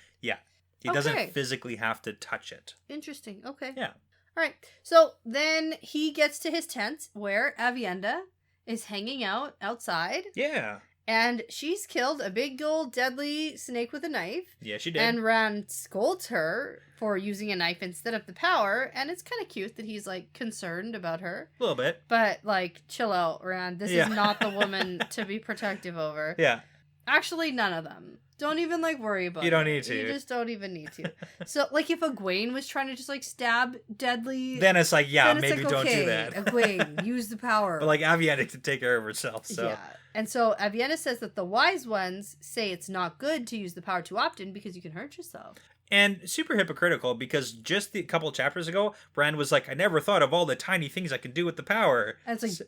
He doesn't physically have to touch it. Interesting. Okay. Yeah. All right. So then he gets to his tent where Avienda is hanging out outside. Yeah. And she's killed a big old deadly snake with a knife. Yeah, she did. And Rand scolds her for using a knife instead of the power. And it's kind of cute that he's concerned about her. A little bit. But chill out, Rand. This is not the woman to be protective over. Yeah. Actually, none of them. Don't even worry about it. You don't need to. You just don't even need to. So if Egwene was trying to just stab deadly, then it's maybe okay, don't do that. Egwene, use the power. But Avienda can take care of herself. So yeah, and so Avienda says that the wise ones say it's not good to use the power too often because you can hurt yourself. And super hypocritical because just a couple chapters ago, Brand was like, I never thought of all the tiny things I can do with the power. And it's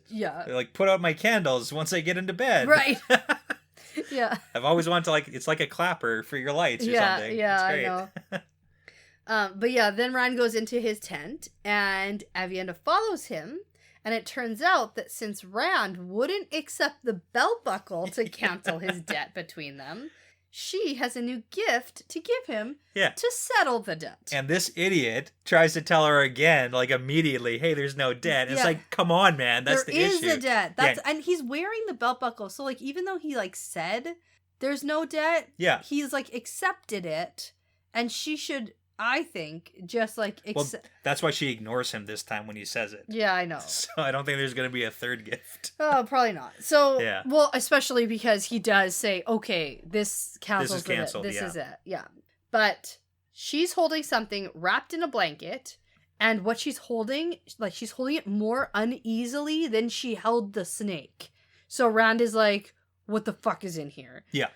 put out my candles once I get into bed. Right. Yeah. I've always wanted to it's like a clapper for your lights or something. Yeah, it's great. I know. But yeah, then Rand goes into his tent and Avienda follows him. And it turns out that since Rand wouldn't accept the belt buckle to cancel his debt between them, she has a new gift to give him to settle the debt. And this idiot tries to tell her again, immediately, hey, there's no debt. And it's come on, man, that's the issue. There is a debt. And he's wearing the belt buckle. So, even though he, said there's no debt, he's, accepted it. And she should, I think, just, Well, that's why she ignores him this time when he says it. Yeah, I know. So I don't think there's going to be a third gift. Oh, probably not. So, well, especially because he does say, okay, this cancels This is canceled, This is it. Yeah. But she's holding something wrapped in a blanket, and what she's holding, she's holding it more uneasily than she held the snake. So Rand is like, what the fuck is in here? Yeah.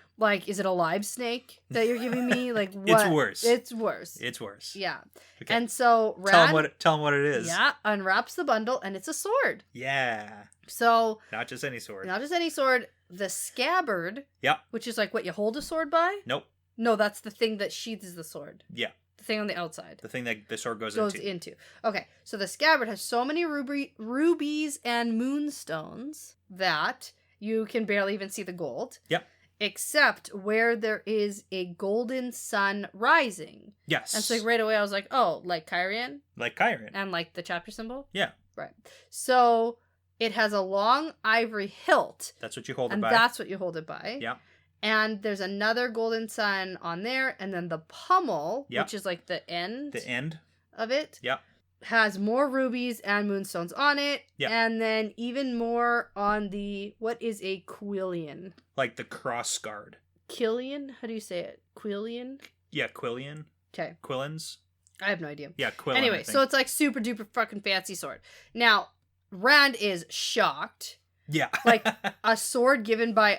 Is it a live snake that you're giving me? What? It's worse. It's worse. It's worse. Yeah. Okay. And so Rand... Tell him what it is. Yeah, unwraps the bundle, and it's a sword. Yeah. So... Not just any sword. Not just any sword. The scabbard... Yeah. Which is what you hold a sword by? Nope. No, that's the thing that sheathes the sword. Yeah. The thing on the outside. The thing that the sword goes into. Okay, so the scabbard has so many rubies and moonstones that... You can barely even see the gold. Yep. Except where there is a golden sun rising. Yes. And so right away I was like, oh, like Kyrian? Like Kyrian. And the chapter symbol? Yeah. Right. So it has a long ivory hilt. That's what you hold it by. And that's what you hold it by. Yeah. And there's another golden sun on there. And then the pommel, which is the end. The end. Of it. Yep. Has more rubies and moonstones on it. Yeah. And then even more on what is a quillion? The cross guard. Quillion? How do you say it? Quillion? Yeah, quillion. Okay. Quillins? I have no idea. Yeah, quillin. Anyway, so it's super duper fucking fancy sword. Now, Rand is shocked Yeah. Like, a sword given by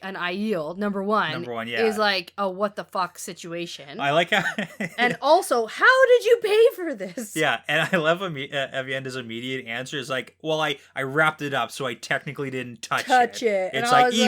an Aiel, number one, yeah. is like a what the fuck situation. I like how... And also, how did you pay for this? Yeah, and I love Avienda's immediate answer is like, well, I wrapped it up, so I technically didn't touch it. And It's I like, was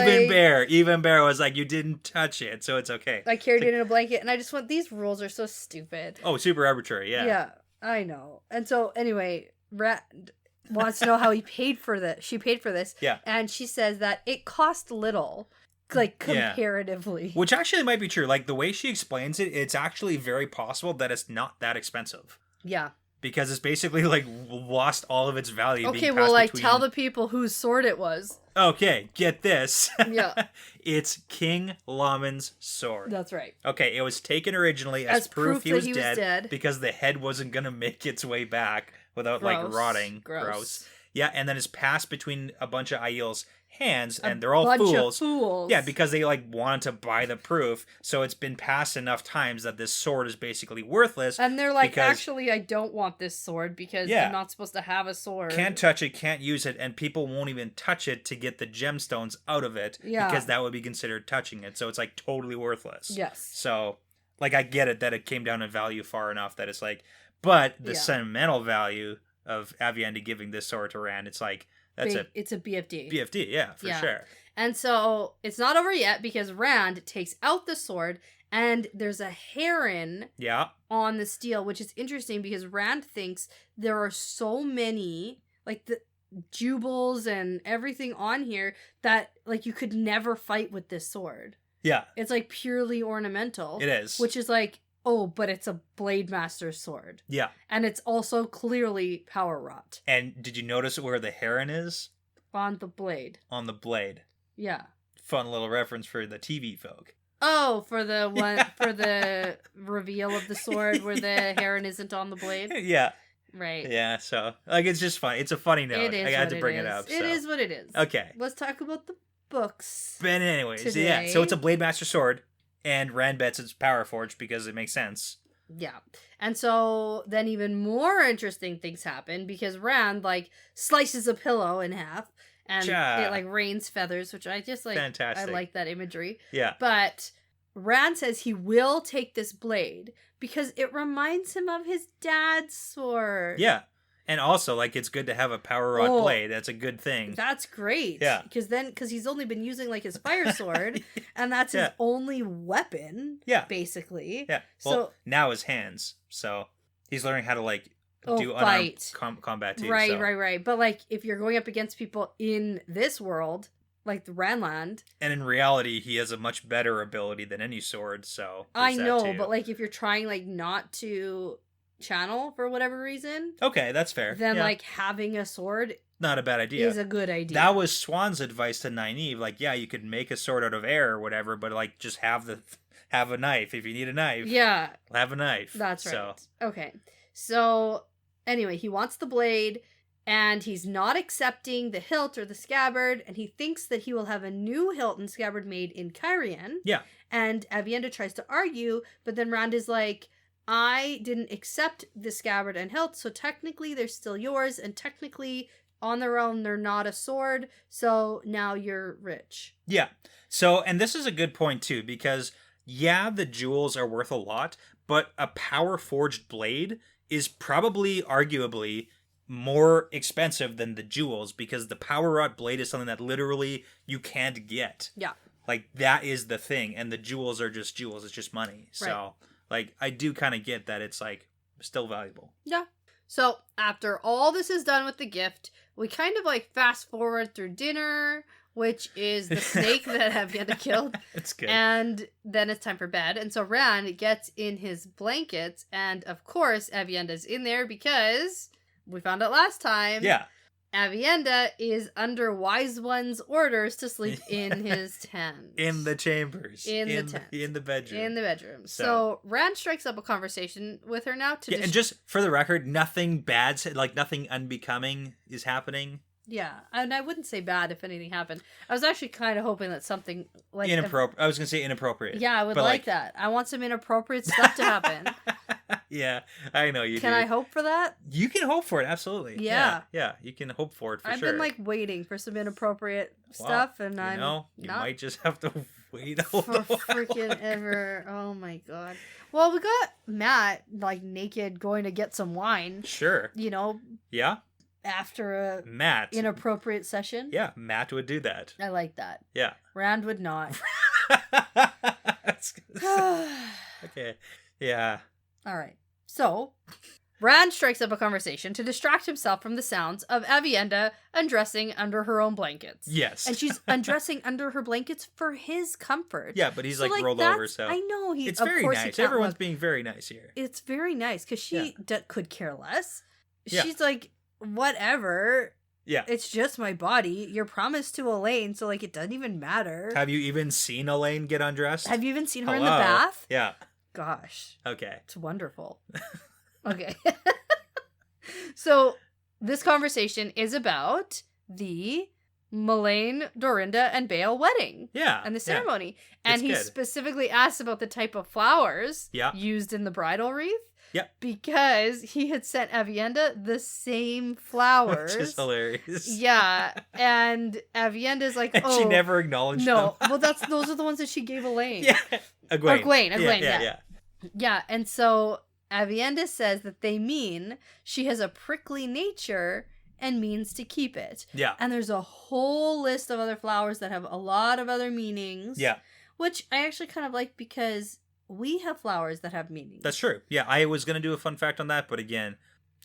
even Bear was like, you didn't touch it, so it's okay. I carried it in a blanket, and I just went, these rules are so stupid. Oh, super arbitrary, yeah. Yeah, I know. And so, anyway, Rand wants to know how he paid for this. She paid for this. Yeah. And she says that it cost little, like, comparatively. Which actually might be true. Like, the way she explains it, it's actually very possible that it's not that expensive. Yeah. Because it's basically, like, lost all of its value. Okay, well, like, tell the people whose sword it was. Okay, get this. Yeah. It's King Laman's sword. That's right. Okay, it was taken originally as proof he was dead because the head wasn't going to make its way back without, like, rotting. Gross. Yeah, and then it's passed between a bunch of Aiel's hands, and they're all fools. Yeah, because they, like, wanted to buy the proof, so it's been passed enough times that this sword is basically worthless. And they're like, actually, I don't want this sword because I'm not supposed to have a sword. Can't touch it, can't use it, and people won't even touch it to get the gemstones out of it because that would be considered touching it, so it's, like, totally worthless. Yes. So, like, I get it that it came down in value far enough that it's like, but the sentimental value of Avienda giving this sword to Rand, it's like, it's a BFD. BFD, yeah, for sure. And so it's not over yet because Rand takes out the sword and there's a heron on the steel, which is interesting because Rand thinks there are so many, like, the jewels and everything on here that, like, you could never fight with this sword. Yeah. It's, like, purely ornamental. It is. Which is like, oh, but it's a Blade Master's sword. Yeah. And it's also clearly power wrought. And did you notice where the heron is? On the blade. On the blade. Yeah. Fun little reference for the TV folk. Oh, for the one for the reveal of the sword where the heron isn't on the blade? Yeah. Right. Yeah, so, like, it's just fun. It's a funny note. I had to bring it up. It is what it is. Okay. Let's talk about the books. But anyways, today. So it's a Blade Master sword. And Rand bets it's power forged because it makes sense. Yeah. And so then even more interesting things happen because Rand, like, slices a pillow in half and it, like, rains feathers, which I just, like, fantastic. I like that imagery. Yeah. But Rand says he will take this blade because it reminds him of his dad's sword. Yeah. And also, like, it's good to have a power rod blade. That's a good thing. That's great. Yeah. Because he's only been using, like, his fire sword, and that's his only weapon. Yeah. Basically. Yeah. Well, so now his hands. So he's learning how to, like, do unarmed combat too. Right. But, like, if you're going up against people in this world, like the Ranland. And in reality, he has a much better ability than any sword, so. I know, but, like, if you're trying, like, not to channel for whatever reason, okay, that's fair, then like having a sword not a bad idea is a good idea. That was Swan's advice to Nynaeve, like, yeah, you could make a sword out of air or whatever, but, like, just have a knife if you need a knife. Yeah, have a knife. That's right. So. Okay, so anyway, he wants the blade and he's not accepting the hilt or the scabbard, and he thinks that he will have a new hilt and scabbard made in Cairhien. Yeah. And Avienda tries to argue, but then Rand is like, I didn't accept the scabbard and hilt, so technically they're still yours, and technically on their own they're not a sword, so now you're rich. Yeah. So, and this is a good point too, because yeah, the jewels are worth a lot, but a power forged blade is probably arguably more expensive than the jewels, because the power wrought blade is something that literally you can't get. Yeah. Like, that is the thing, and the jewels are just jewels, it's just money. So right. Like, I do kind of get that it's, like, still valuable. Yeah. So, after all this is done with the gift, we kind of, like, fast forward through dinner, which is the snake that Avienda killed. It's good. And then it's time for bed. And so Rand gets in his blankets, and, of course, Avienda's in there because we found out last time. Yeah. Avienda is under Wise One's orders to sleep in his tent. In the chambers. In the tent. In the bedroom. In the bedroom. So Rand strikes up a conversation with her now to and just for the record, nothing bad, like nothing unbecoming is happening. Yeah, and I wouldn't say bad if anything happened. I was actually kind of hoping that something like inappropriate. I was going to say inappropriate. Yeah, I would like that. I want some inappropriate stuff to happen. Yeah, I know you do. Can I hope for that? You can hope for it, absolutely. Yeah. Yeah, you can hope for it for I've sure. been like waiting for some inappropriate stuff, and I'm you not might just have to wait a for little while. freaking ever. Oh my god. Well, we got Matt like naked going to get some wine. Sure. You know, Yeah. after a Matt. inappropriate session. Yeah, Matt would do that. I like that. Yeah. Rand would not. Okay. Yeah. All right. So, Rand strikes up a conversation to distract himself from the sounds of Avienda undressing under her own blankets. Yes. And she's undressing under her blankets for his comfort. Yeah, but he's So, like rolled over, so I know it's of very course he nice. can't Everyone's look. being very nice here. It's very nice because she could care less. Yeah. She's like, whatever. Yeah. It's just my body. You're promised to Elaine, so like it doesn't even matter. Have you even seen Elaine get undressed? Have you even seen her in Hello? the bath? Yeah. Gosh. Okay. It's wonderful. Okay. So this conversation is about the Melaine, Dorinda, and Bale wedding. Yeah. And the yeah. ceremony. And he good. specifically asked about the type of flowers Yeah. used in the bridal wreath. Yep. Because he had sent Avienda the same flowers. Which is hilarious. Yeah. And Avienda's like, And oh. she never acknowledged No. them. Well, those are the ones that she gave Elaine. Yeah. Egwene. Egwene, yeah. yeah. Yeah, and so Avienda says that they mean she has a prickly nature and means to keep it. Yeah. And there's a whole list of other flowers that have a lot of other meanings. Yeah. Which I actually kind of like because we have flowers that have meanings. That's true. Yeah, I was going to do a fun fact on that, but again,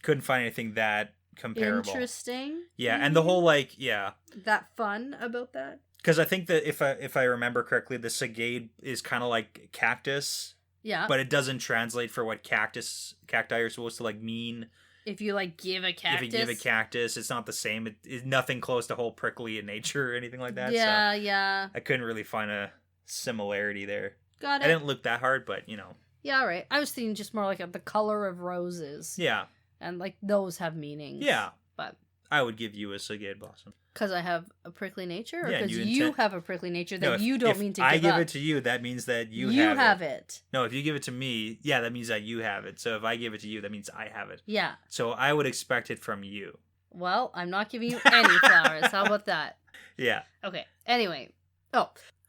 couldn't find anything that comparable. Interesting. Yeah, and the whole that fun about that. because I think that if I remember correctly, the sagade is kind of like cactus. Yeah. But it doesn't translate for what cacti are supposed to like mean. If you like give a cactus. If you give a cactus, it's not the same. It's nothing close to whole prickly in nature or anything like that. Yeah, so yeah. I couldn't really find a similarity there. Got it. I didn't look that hard, but you know. Yeah, all right. I was thinking just more like the color of roses. Yeah. And like those have meanings. Yeah. But I would give you a sagade blossom. because I have a prickly nature, or Yeah, because you you intend- have a prickly nature that No, you don't mean to give I give up. it to you, that means that you have it. No, if you give it to me, yeah, that means that you have it. So if I give it to you, that means I have it. Yeah. So I would expect it from you. Well, I'm not giving you any flowers. How about that? Yeah. Okay.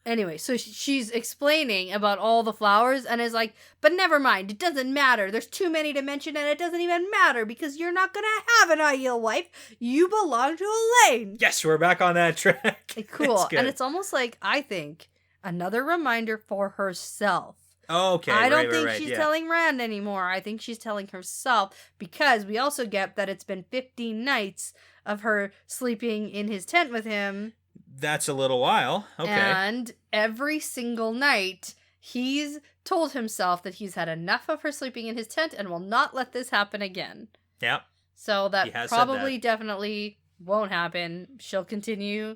Anyway, so she's explaining about all the flowers and is like, but never mind, it doesn't matter. There's too many to mention and it doesn't even matter because you're not going to have an ideal wife. You belong to Elaine. Yes, we're back on that track. Cool. It's good. And it's almost like, I think, another reminder for herself. Oh, okay. I don't think right, she's yeah. telling Rand anymore. I think she's telling herself because we also get that it's been 15 nights of her sleeping in his tent with him. That's a little while. Okay. And every single night, he's told himself that he's had enough of her sleeping in his tent and will not let this happen again. Yep. So He that has said probably that. definitely won't happen. She'll continue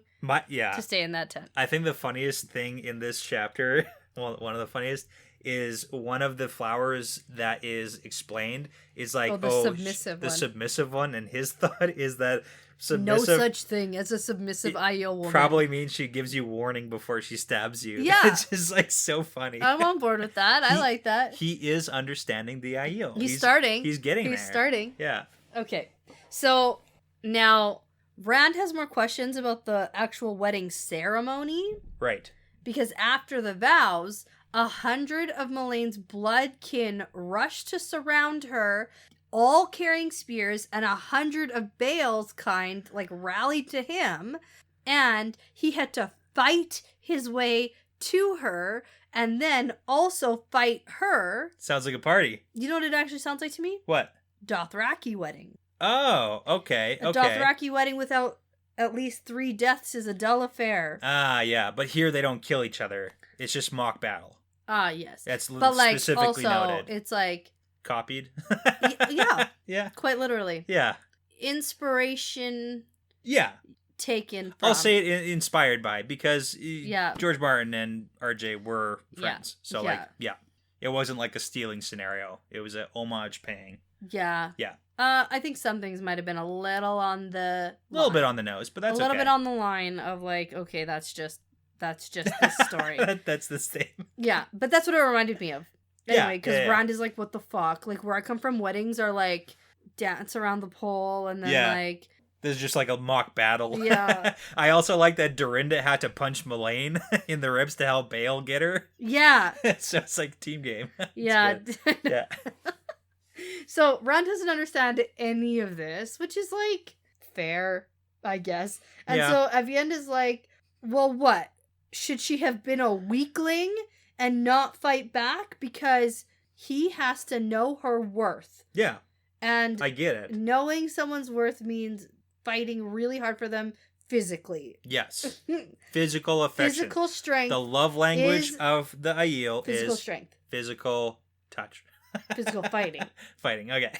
Yeah. to stay in that tent. I think the funniest thing in this chapter, well, one of the funniest, is one of the flowers that is explained is like, the submissive the one. submissive one, and his thought is that No submissive such thing as a submissive IO woman. probably means she gives you warning before she stabs you. Yeah. It's just like so funny. I'm on board with that. I like that. He is understanding the IEL. He's starting. He's getting there. He's starting. Yeah. Okay. So now Rand has more questions about the actual wedding ceremony. Right. Because after the vows, 100 of Melane's blood kin rushed to surround her, all carrying spears, and 100 of Bale's kind rallied to him, and he had to fight his way to her and then also fight her. Sounds like a party. You know what it actually sounds like to me? What? Dothraki wedding. Oh, okay. A Dothraki wedding without at least 3 deaths is a dull affair. Ah, yeah. But here they don't kill each other. It's just mock battle. Ah, yes. That's but specifically also, noted. it's Copied? yeah. Yeah. Quite literally. Yeah. Inspiration Yeah. taken from. I'll say it inspired by, because Yeah. George Martin and RJ were friends. Yeah. So, Yeah. it wasn't like a stealing scenario. It was a homage paying. Yeah. Yeah. I think some things might have been a little on the A little line. bit on the nose, but that's a little okay. bit on the line of okay, that's just this story. That's the same. Yeah, but that's what it reminded me of. Anyway, because Brandy's like, what the fuck? Like, where I come from, weddings are like dance around the pole and then like... There's just like a mock battle. Yeah. I also like that Dorinda had to punch Mullane in the ribs to help Bale get her. Yeah. So it's like a team game. Yeah. Yeah. So Rand doesn't understand any of this, which is like fair, I guess. And so Avienda's like, well, what? Should she have been a weakling and not fight back? Because he has to know her worth. Yeah. And I get it. Knowing someone's worth means fighting really hard for them physically. Yes. Physical affection. Physical strength. The love language of the Aiel is physical strength. Physical touch. Physical fighting. Fighting. Okay.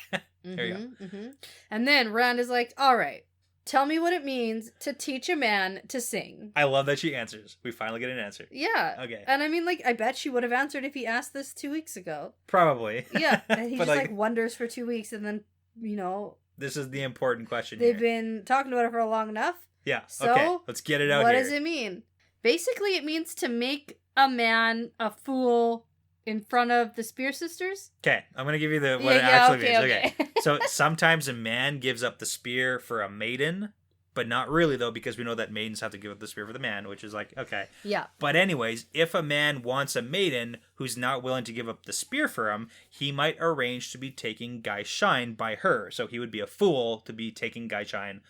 There you go. Mm-hmm. And then Rand is like, all right, tell me what it means to teach a man to sing. I love that she answers. We finally get an answer. Yeah. Okay. And I mean, like, I bet she would have answered if he asked this 2 weeks ago. Probably. Yeah. And he just, like, wonders for 2 weeks and then, you know... This is the important question They've here. been talking about it for long enough. Yeah. So, okay. Let's get it out what here. does it mean? Basically, it means to make a man a fool in front of the Spear Sisters. Okay. I'm going to give you what it actually means. Okay. So sometimes a man gives up the spear for a maiden, but not really, though, because we know that maidens have to give up the spear for the man, which is like, okay. Yeah. But anyways, if a man wants a maiden who's not willing to give up the spear for him, he might arrange to be taking Gai Shine by her. So he would be a fool to be taking Gai Shine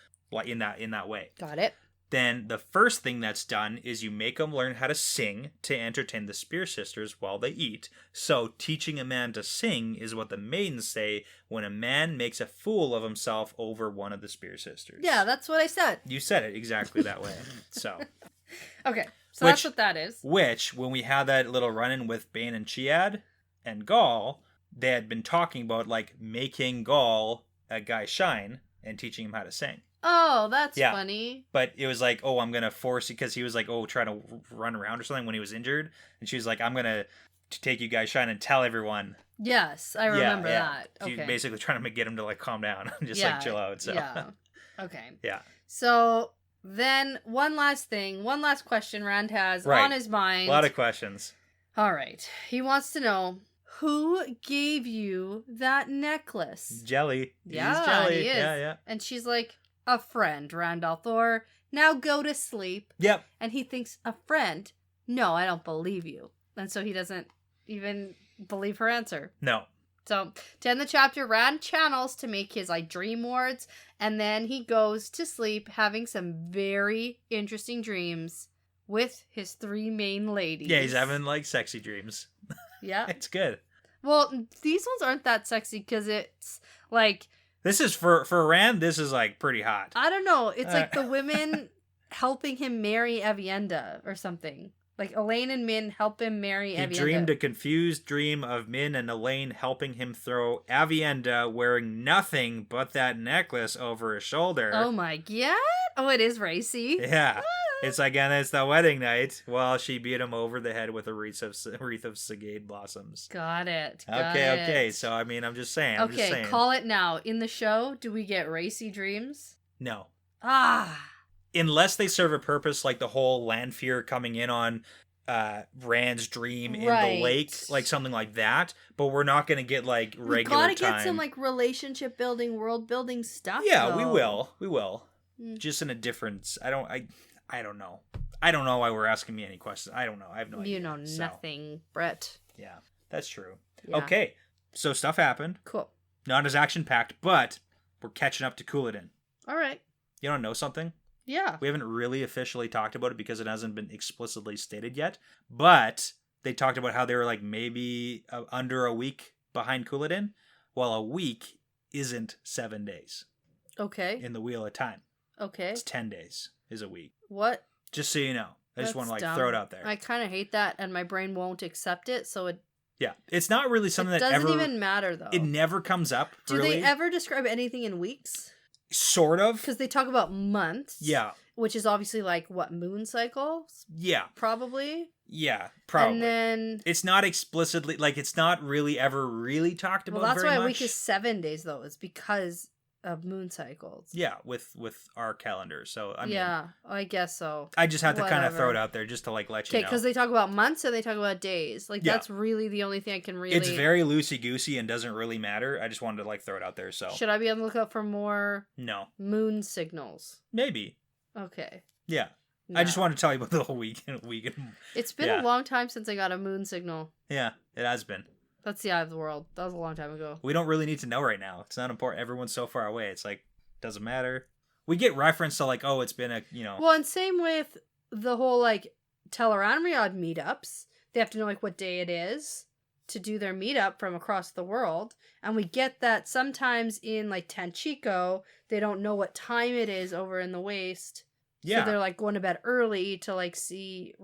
in that way. Got it. Then the first thing that's done is you make them learn how to sing to entertain the Spear Sisters while they eat. So teaching a man to sing is what the maidens say when a man makes a fool of himself over one of the Spear Sisters. Yeah, that's what I said. You said it exactly that way. So. Okay, so that's what that is. Which, when we had that little run-in with Bane and Chiad and Gaul, they had been talking about, like, making Gaul a Gai Shine and teaching him how to sing. Oh, that's funny. But it was like, oh, I'm going to force you, because he was like, oh, trying to run around or something when he was injured. And she was like, I'm going to take you Gai Shine and tell everyone. Yes, I remember that. She's okay. basically trying to get him to, like, calm down and just, like, chill out. So. Yeah. Okay. Yeah. So then one last question Rand has on his mind. A lot of questions. All right. He wants to know, who gave you that necklace? Jelly. Yeah, He's Jelly. he is. Yeah. And she's like, a friend, Randall Thor. Now go to sleep. Yep. And he thinks, a friend? No, I don't believe you. And so he doesn't even believe her answer. No. So, to end the chapter, Rand channels to make his, like, dream words, and then he goes to sleep having some very interesting dreams with his 3 main ladies. Yeah, he's having, like, sexy dreams. Yeah. It's good. Well, these ones aren't that sexy because it's, like... This is, for Rand, this is, like, pretty hot. I don't know. It's like the women helping him marry Avienda or something. Like, Elaine and Min help him marry Avienda. He dreamed a confused dream of Min and Elaine helping him throw Avienda wearing nothing but that necklace over his shoulder. Oh my god. Oh, it is racy. Yeah. It's like, and it's the wedding night. Well, she beat him over the head with a wreath of sagade blossoms. Got it. Okay. So, I mean, I'm just saying. Okay, call it now. In the show, do we get racy dreams? No. Ah. Unless they serve a purpose, like the whole Lanfear coming in on Rand's dream in the lake, like something like that. But we're not going to get, like, regular time. We gotta get some, like, relationship building, world building stuff, Yeah, though. we will. Just in a different... I don't know. I don't know why we're asking me any questions. I don't know. I have no idea. You know nothing, Brett. Yeah, that's true. Yeah. Okay, so stuff happened. Cool. Not as action-packed, but we're catching up to Couladin. All right. You don't know something? Yeah. We haven't really officially talked about it because it hasn't been explicitly stated yet, but they talked about how they were, like, maybe under a week behind Couladin. Well, a week isn't 7 days. Okay. In the Wheel of Time. Okay. It's 10 days is a week. What? Just so you know. I just want to, like, dumb. throw it out there. I kind of hate that, and my brain won't accept it, so it... Yeah. It's not really something that doesn't ever... even matter, though. It never comes up, Do really. they ever describe anything in weeks? Sort of. Because they talk about months. Yeah. Which is obviously, like, what, moon cycles? Yeah. Probably? Yeah, probably. And then... It's not explicitly... Like, it's not really ever really talked about very much. Well, that's why a week is 7 days, though. It's because of moon cycles. Yeah, with our calendar. So, I mean... Yeah, I guess so. I just had to kind of throw it out there just to, like, let you know. Okay, because they talk about months and they talk about days. Like, that's really the only thing I can really... It's very loosey-goosey and doesn't really matter. I just wanted to, like, throw it out there, so... Should I be on the lookout for more... No. Moon signals? Maybe. Okay. Yeah. No. I just wanted to tell you about the whole weekend. It's been a long time since I got a moon signal. Yeah, it has been. That's the eye of the world. That was a long time ago. We don't really need to know right now. It's not important. Everyone's so far away. It's like, doesn't matter. We get reference to like, oh, it's been a, you know. Well, and same with the whole like Teleranriad meetups. They have to know like what day it is to do their meetup from across the world. And we get that sometimes in like Tanchico, they don't know what time it is over in the West. Yeah. So they're like going to bed early to like see,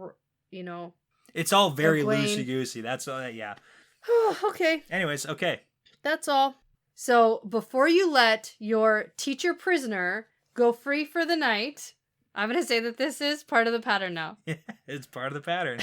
you know. It's all very loosey-goosey. That's all, yeah. Okay. Anyways, okay. That's all. So before you let your teacher prisoner go free for the night, I'm going to say that this is part of the pattern now. Yeah, it's part of the pattern.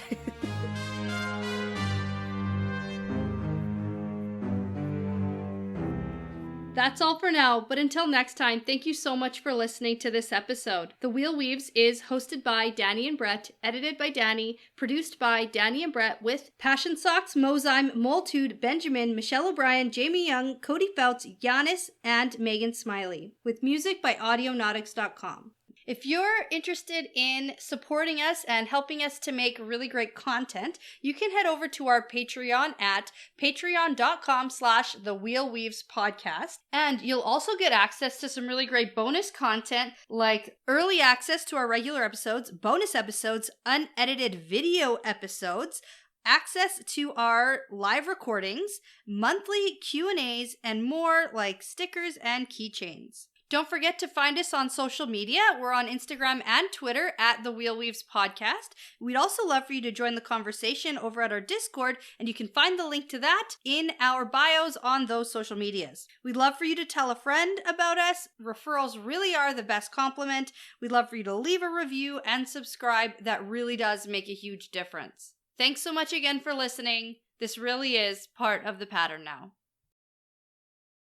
That's all for now, but until next time, thank you so much for listening to this episode. The Wheel Weaves is hosted by Dani and Brett, edited by Dani, produced by Dani and Brett with Passion Socks, Mozyme, Moltude, Benjamin, Michelle O'Brien, Jamie Young, Cody Feltz, Giannis, and Megan Smiley, with music by Audionautics.com. If you're interested in supporting us and helping us to make really great content, you can head over to our Patreon at patreon.com/thewheelweavespodcast. And you'll also get access to some really great bonus content like early access to our regular episodes, bonus episodes, unedited video episodes, access to our live recordings, monthly Q&As, and more like stickers and keychains. Don't forget to find us on social media. We're on Instagram and Twitter at The Wheel Weaves Podcast. We'd also love for you to join the conversation over at our Discord, and you can find the link to that in our bios on those social medias. We'd love for you to tell a friend about us. Referrals really are the best compliment. We'd love for you to leave a review and subscribe. That really does make a huge difference. Thanks so much again for listening. This really is part of the pattern now.